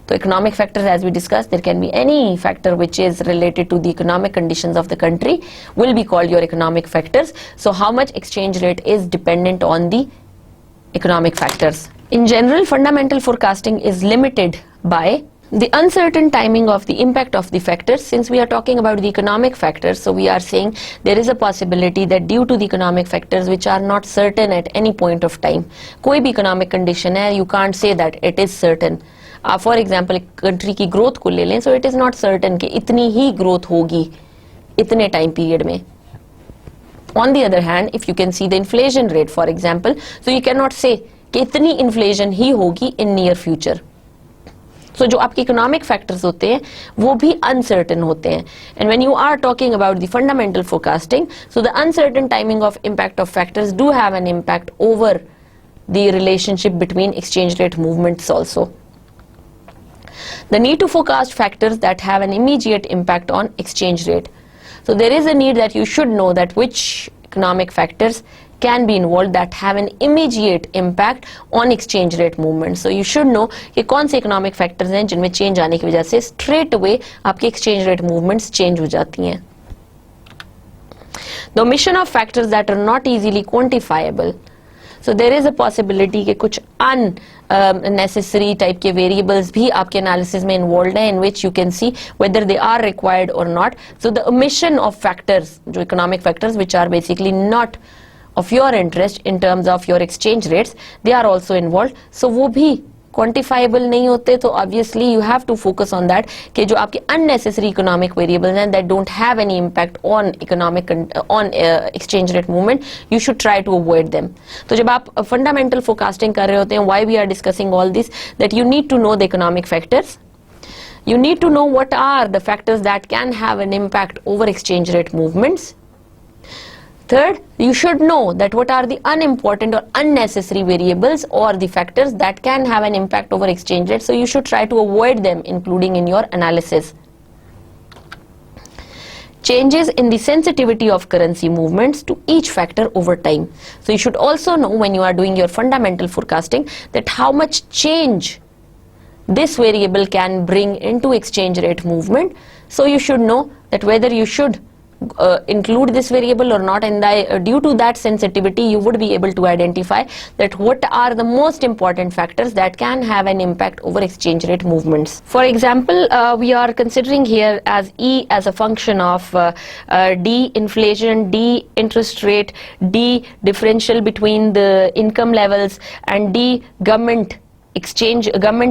So economic factors, as we discussed, there can be any factor which is related to the economic conditions of the country will be called your economic factors. So how much exchange rate is dependent on the economic factors. In general, fundamental forecasting is limited by the uncertain timing of the impact of the factors. Since we are talking about the economic factors, so we are saying there is a possibility that due to the economic factors which are not certain at any point of time, कोई भी economic condition है, you can't say that it is certain. आप for example एक country की growth को ले लें, so it is not certain कि इतनी ही ग्रोथ होगी इतने टाइम पीरियड में. On the other hand, if you can see the inflation rate for example, so you can not से कि इतनी इन्फ्लेशन ही होगी इन नियर फ्यूचर. सो जो आपके इकोनॉमिक फैक्टर्स होते हैं वो भी अनसर्टन होते हैं. And when you are talking about the fundamental forecasting, so the uncertain timing of impact of factors do have an impact over the relationship between exchange rate movements also. The need to forecast factors that have an immediate impact on exchange rate. So there is a need that you should know that which economic factors can be involved that have an immediate impact on exchange rate movement. So you should know कि कौन से economic factors हैं जिनमें change आने की वजह से straight away आपके exchange rate movements change हो जाती हैं. The omission of factors that are not easily quantifiable. So there is a possibility कि कुछ unnecessary type के variables भी आपके analysis में involved हैं, in which you can see whether they are required or not. So the omission of factors, जो economic factors which are basically not of your interest in terms of your exchange rates, they are also involved. So वो भी quantifiable नहीं होते, तो obviously you have to focus on that कि जो आपके unnecessary economic variables हैं that don't have any impact on economic exchange rate movement, you should try to avoid them. तो जब आप fundamental forecasting कर रहे होते हैं, why we are discussing all this, that you need to know the economic factors, you need to know what are the factors that can have an impact over exchange rate movements. Third, you should know that what are the unimportant or unnecessary variables or the factors that can have an impact over exchange rate. So you should try to avoid them, including in your analysis. Changes in the sensitivity of currency movements to each factor over time. So you should also know when you are doing your fundamental forecasting that how much change this variable can bring into exchange rate movement. So you should know that whether you should include this variable or not, and due to that sensitivity you would be able to identify that what are the most important factors that can have an impact over exchange rate movements. For example, we are considering here as E as a function of D inflation, D interest rate, D differential between the income levels, and D government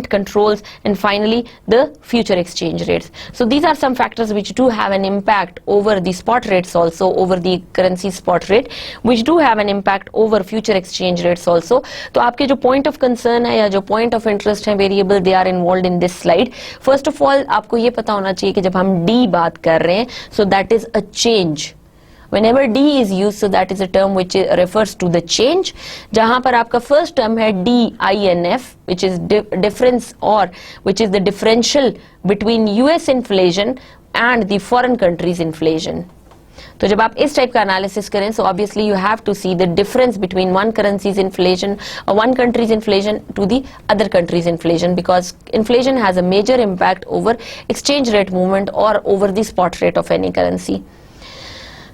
controls, and finally the future exchange rates. So these are some factors which do have an impact over the spot rates also, over the currency spot rate, which do have an impact over future exchange rates also. तो आपके जो point of concern है या जो point of interest है variable, they are involved in this slide. First of all, आपको ये पता होना चाहिए कि जब हम D बात कर रहे हैं, so that is a change. Whenever D is used, so that is a term which refers to the change. जहाँ पर आपका first term है DINF, which is difference, or which is the differential between US inflation and the foreign countries inflation. तो जब आप इस type का analysis करें, so obviously you have to see the difference between one country's inflation or one country's inflation to the other country's inflation, because inflation has a major impact over exchange rate movement or over the spot rate of any currency.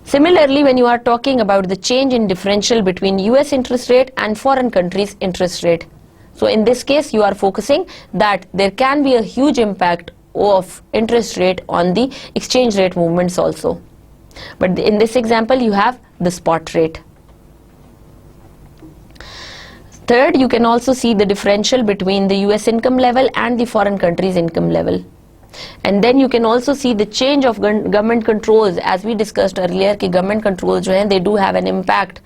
Similarly, when you are talking about the change in differential between US interest rate and foreign countries interest rate, so in this case you are focusing that there can be a huge impact of interest rate on the exchange rate movements also. But in this example you have the spot rate. Third, you can also see the differential between the US income level and the foreign countries income level. And then you can also see the change of government controls, as we discussed earlier कि government controls जो हैं, they do have an impact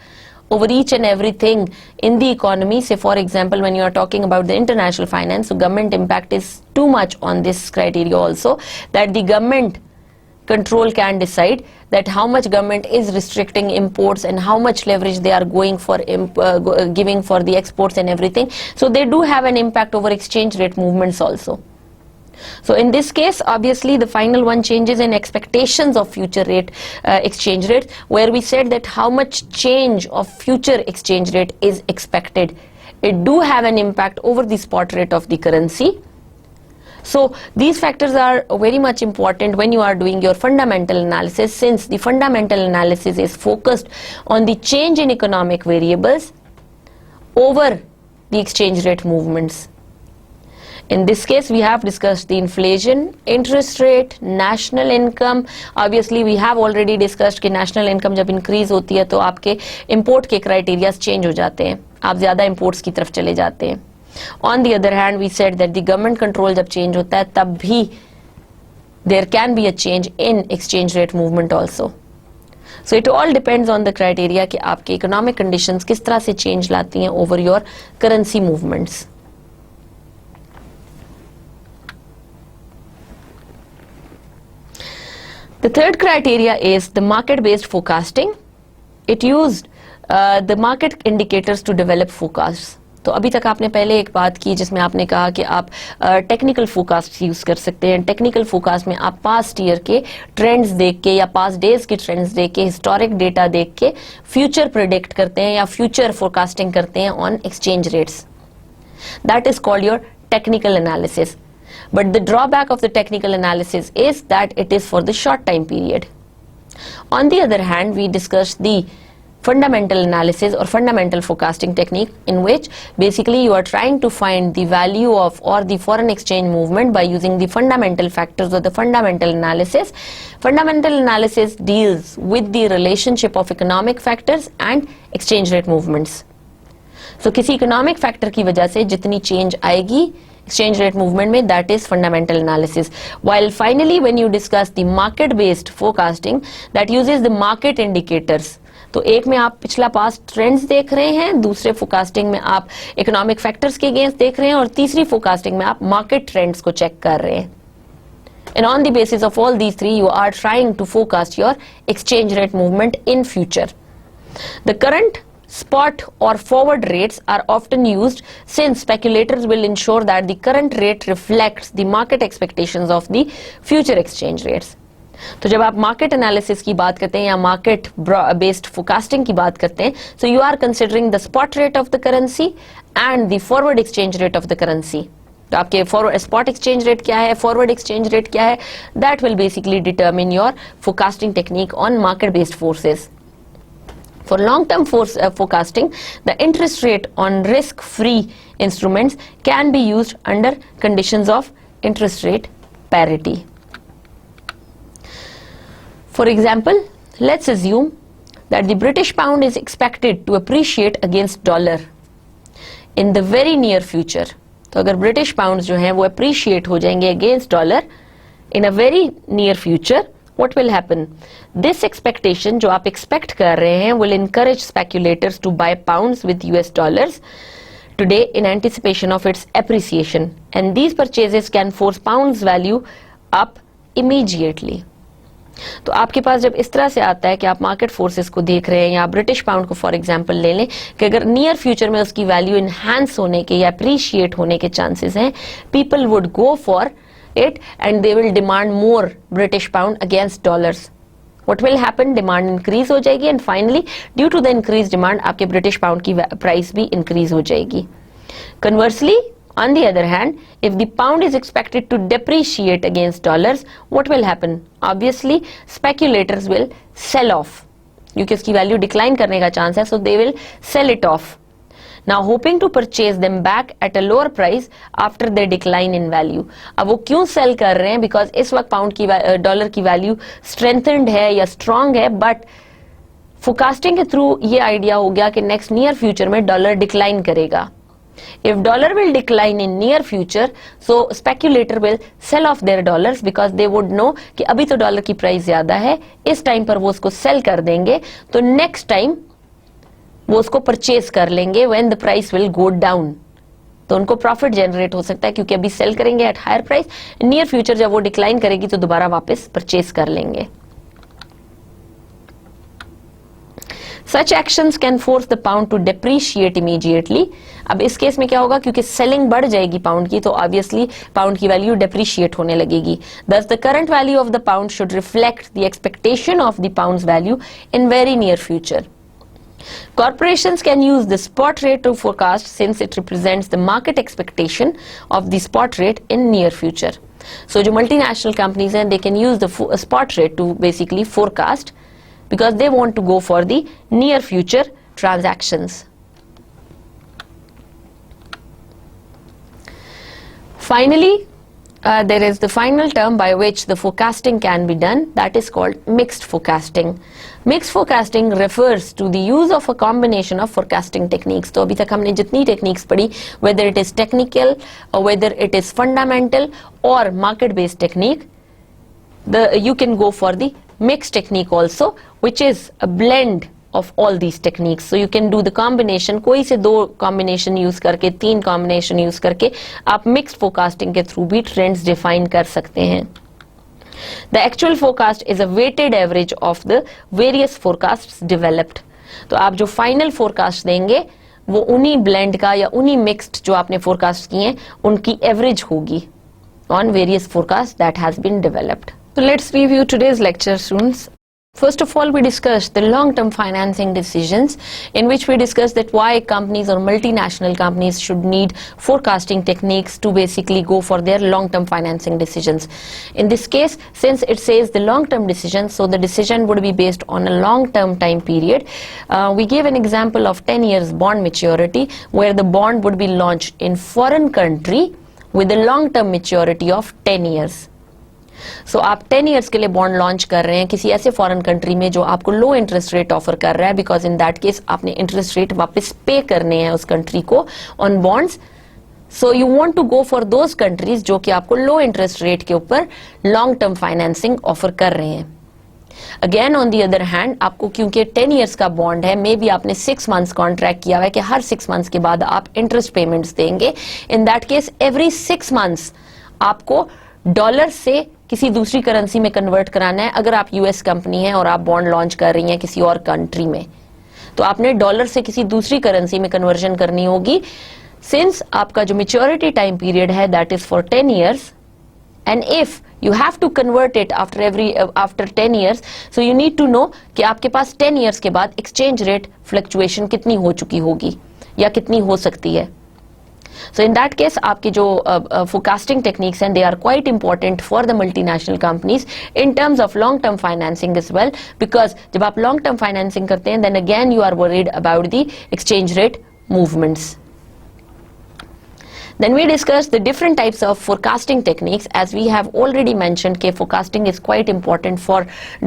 over each and everything in the economy. Say for example, when you are talking about the international finance, so government impact is too much on this criteria also, that the government control can decide that how much government is restricting imports and how much leverage they are going for giving for the exports and everything. So they do have an impact over exchange rate movements also. So in this case, obviously the final one changes in expectations of future rate exchange rate, where we said that how much change of future exchange rate is expected. It do have an impact over the spot rate of the currency. So these factors are very much important when you are doing your fundamental analysis, since the fundamental analysis is focused on the change in economic variables over the exchange rate movements. In this case, we have discussed the inflation, interest rate, national income. Obviously, we have already discussed कि national income जब increase होती है तो आपके import के criteria change हो जाते हैं, आप ज़्यादा imports की तरफ चले जाते हैं. On the other hand, we said that the government control जब change होता है तब भी there can be a change in exchange rate movement also. So it all depends on the criteria कि आपके economic conditions किस तरह से change लाती हैं over your currency movements. The third criteria is the market-based forecasting. It used the market indicators to develop forecasts. तो अभी तक आपने पहले एक बात की जिसमें आपने कहा कि आप टेक्निकल फोरकास्ट यूज कर सकते हैं. टेक्निकल फोरकास्ट में आप पास्ट ईयर के ट्रेंड्स देख के या पास्ट डेज के ट्रेंड्स देख के, हिस्टोरिक डेटा देख के फ्यूचर प्रेडिक्ट करते हैं या फ्यूचर फोरकास्टिंग करते हैं on exchange rates. That is called your technical analysis. But the drawback of the technical analysis is that it is for the short time period. On the other hand, we discussed the fundamental analysis or fundamental forecasting technique, in which basically you are trying to find the value of or the foreign exchange movement by using the fundamental factors or the fundamental analysis. Fundamental analysis deals with the relationship of economic factors and exchange rate movements. So किसी economic factor की वजह से जितनी change आएगी exchange rate movement में, that is fundamental analysis. While finally when you discuss the market based forecasting, that uses the market indicators. तो एक में आप पिछला पास्ट ट्रेंड्स देख रहे हैं, दूसरे फोरकास्टिंग में आप इकोनॉमिक फैक्टर्स के अगेंस्ट देख रहे हैं और तीसरी फोरकास्टिंग में आप मार्केट ट्रेंड्स को चेक कर रहे हैं. And on the basis of all these three, you are trying to forecast your exchange rate movement in future. The current spot or forward rates are often used since speculators will ensure that the current rate reflects the market expectations of the future exchange rates. तो जब आप market analysis की बात करते हैं या market based forecasting की बात करते हैं, so you are considering the spot rate of the currency and the forward exchange rate of the currency. तो आपके फॉरवर्ड स्पॉट एक्सचेंज रेट क्या है, फॉरवर्ड एक्सचेंज रेट क्या है, that will basically determine your forecasting technique on market based forces. For long-term forecasting, the interest rate on risk-free instruments can be used under conditions of interest rate parity. For example, let's assume that the British pound is expected to appreciate against dollar in the very near future. तो अगर British pounds जो हैं वो appreciate हो जाएंगे against dollar in a very near future, what will happen? This expectation जो आप expect कर रहे हैं will encourage speculators to buy pounds with US dollars today in anticipation of its appreciation, and these purchases can force pounds value up immediately. तो आपके पास जब इस तरह से आता है कि आप मार्केट फोर्सेस को देख रहे हैं या ब्रिटिश पाउंड को फॉर एग्जांपल ले लें कि अगर नियर फ्यूचर में उसकी वैल्यू इनहैंस होने के या अप्रिशिएट होने के चांसेस हैं, people would go for it and they will demand more British pound against dollars. What will happen? Demand increase हो जाएगी and finally due to the increased demand आपके British pound की price भी increase हो जाएगी. Conversely, on the other hand, if the pound is expected to depreciate against dollars, what will happen? Obviously, speculators will sell off. क्योंकि उसकी value decline करने का chance है, so they will sell it off. Now hoping to purchase them back at a lower price after their decline in value. अब वो क्यों cell कर रहे हैं? Because इस वक्त पाउंड की डॉलर की वैल्यू strengthened है या strong है, but फोरकास्टिंग के थ्रू ये आइडिया हो गया कि नेक्स्ट नियर फ्यूचर में डॉलर डिक्लाइन करेगा. If dollar will decline in near future, so speculator will sell off their dollars because they would know कि अभी तो डॉलर की प्राइस ज्यादा है, इस टाइम पर वो उसको सेल कर देंगे तो नेक्स्ट टाइम वो उसको परचेज कर लेंगे when the price will go down. तो उनको प्रॉफिट जनरेट हो सकता है क्योंकि अभी सेल करेंगे at higher price, near future जब वो डिक्लाइन करेगी तो दोबारा वापस परचेज कर लेंगे. Such actions can force the pound to depreciate immediately. अब इस केस में क्या होगा, क्योंकि सेलिंग बढ़ जाएगी पाउंड की, तो ऑब्वियसली पाउंड की वैल्यू डेप्रिशिएट होने लगेगी. Thus the current value of the pound should reflect the expectation of the pound's value in very near future. Corporations can use the spot rate to forecast since it represents the market expectation of the spot rate in near future. So जो multinational companies हैं, they can use the spot rate to basically forecast because they want to go for the near future transactions. Finally, there is the final term by which the forecasting can be done, that is called mixed forecasting. Mixed forecasting refers to the use of a combination of forecasting techniques. तो अभी तक हमने जितनी techniques पढ़ी, whether it is technical or whether it is fundamental or market based technique, you can go for the mixed technique also, which is a blend of all these techniques. So you can do the combination, कोई से दो combination use करके, तीन combination use करके आप mixed forecasting के through भी trends define कर सकते हैं. The actual forecast is a weighted average of the various forecasts developed. तो आप जो final forecast देंगे वो उन्हीं blend का या उन्हीं mixed जो आपने forecast किए हैं उनकी average होगी on various forecasts that has been developed. So let's review today's lecture, students. First of all, we discussed the long-term financing decisions, in which we discussed that why companies or multinational companies should need forecasting techniques to basically go for their long-term financing decisions. In this case, since it says the long-term decision, so the decision would be based on a long-term time period. We gave an example of 10 years bond maturity, where the bond would be launched in foreign country with a long-term maturity of 10 years. सो आप 10 years के लिए bond launch कर रहे हैं किसी ऐसे foreign country में जो आपको लो इंटरेस्ट रेट ऑफर कर रहा है, बिकॉज इन दैट केस आपने इंटरेस्ट रेट वापस पे करने हैं उस कंट्री को on bonds. So you want to go for those countries जो कि आपको लो इंटरेस्ट रेट के ऊपर लॉन्ग टर्म फाइनेंसिंग ऑफर कर रहे हैं. Again on the other hand, आपको क्योंकि 10 इयर्स का बॉन्ड है, मे बी आपने 6 मंथ्स कॉन्ट्रैक्ट किया हुआ है कि हर 6 मंथ्स के बाद आप इंटरेस्ट पेमेंट्स देंगे. इन दैट केस एवरी 6 मंथ्स आपको डॉलर से किसी दूसरी करेंसी में कन्वर्ट कराना है. अगर आप यूएस कंपनी है और आप बॉन्ड लॉन्च कर रही हैं किसी और कंट्री में, तो आपने डॉलर से किसी दूसरी करेंसी में कन्वर्जन करनी होगी. सिंस आपका जो मेच्योरिटी टाइम पीरियड है that is for 10 years, and if you have to convert it after 10 years, so you need to know कि आपके पास 10 इयर्स के बाद एक्सचेंज रेट फ्लक्चुएशन कितनी हो चुकी होगी या कितनी हो सकती है. So in that case, आपके जो forecasting techniques हैं, they are quite important for the multinational companies in terms of long-term financing as well, because जब आप long-term financing करते हैं, then again you are worried about the exchange rate movements. Then we discussed the different types of forecasting techniques. As we have already mentioned, that forecasting is quite important for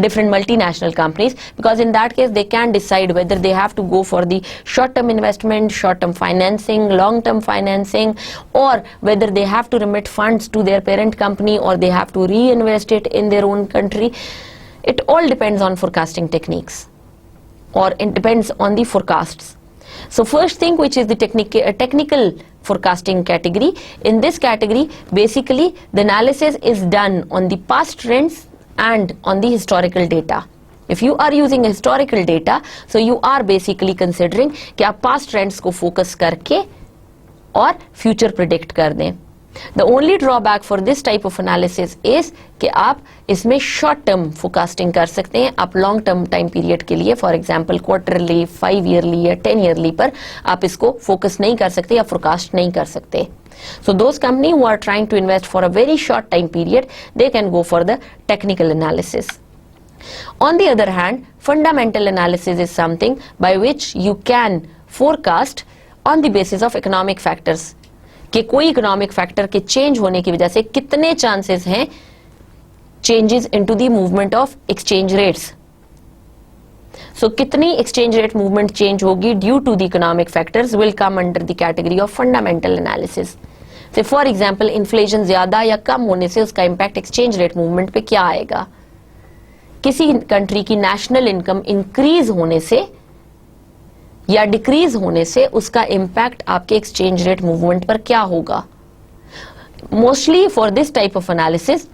different multinational companies, because in that case they can decide whether they have to go for the short-term investment, short-term financing, long-term financing, or whether they have to remit funds to their parent company or they have to reinvest it in their own country. It all depends on forecasting techniques, or it depends on the forecasts. So first thing, which is the technical forecasting category. In this category, basically the analysis is done on the past trends and on the historical data. If you are using historical data, so you are basically considering कि आप past trends को focus करके और future predict कर दें. The only drawback for this type of analysis is कि आप इसमें short term forecasting कर सकते हैं. आप long term time period के लिए, for example quarterly, 5 yearly या 10 yearly पर आप इसको focus नहीं कर सकते या forecast नहीं कर सकते. So those companies who are trying to invest for a very short time period, they can go for the technical analysis. On the other hand, fundamental analysis is something by which you can forecast on the basis of economic factors. कि कोई economic factor के change होने की वजह से कितने chances हैं changes into the movement of exchange rates. So कितनी एक्सचेंज रेट मूवमेंट चेंज होगी due to the economic factors will come under the category of fundamental analysis. Say for example inflation ज्यादा या कम होने से उसका इंपैक्ट एक्सचेंज रेट मूवमेंट पे क्या आएगा. किसी कंट्री की नेशनल इनकम इंक्रीज होने से या डिक्रीज होने से उसका इम्पैक्ट आपके एक्सचेंज रेट मूवमेंट पर क्या होगा. Mostly for this type of analysis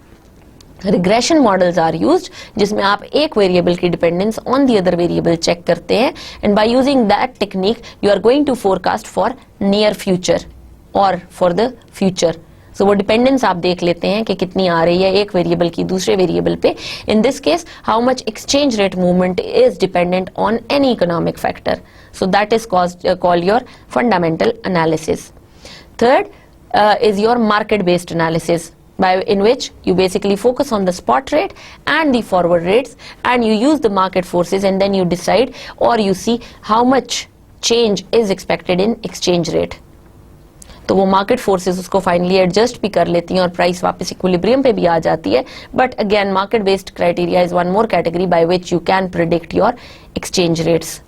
regression models are used, जिसमें आप एक वेरिएबल की dependence on the other variable check करते हैं, and by using that technique you are going to forecast for near future और फॉर द फ्यूचर. सो वो dependence आप देख लेते हैं कि कितनी आ रही है एक वेरिएबल की दूसरे वेरिएबल पे. In this case how much exchange rate movement is dependent on any economic factor. So that is called your fundamental analysis. Third is your market based analysis, in which you basically focus on the spot rate and the forward rates, and you use the market forces, and then you decide or you see how much change is expected in exchange rate. तो वो market forces उसको finally adjust भी कर लेती हैं और price वापस equilibrium पे भी आ जाती है. But again market based criteria is one more category by which you can predict your exchange rates.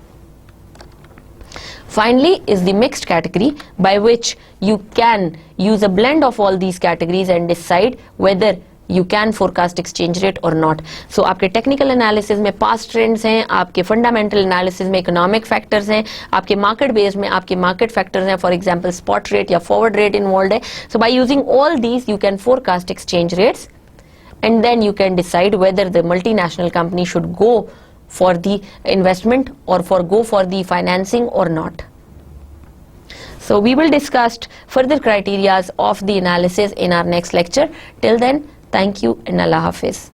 Finally is the mixed category, by which you can use a blend of all these categories and decide whether you can forecast exchange rate or not. So आपके technical analysis में past trends हैं, आपके fundamental analysis में economic factors हैं, आपके market based में आपके market factors हैं, for example spot rate या forward rate involved है. So by using all these you can forecast exchange rates, and then you can decide whether the multinational company should go for the investment or go for the financing or not. So we will discuss further criteria of the analysis in our next lecture. Till then, thank you and Allah Hafiz.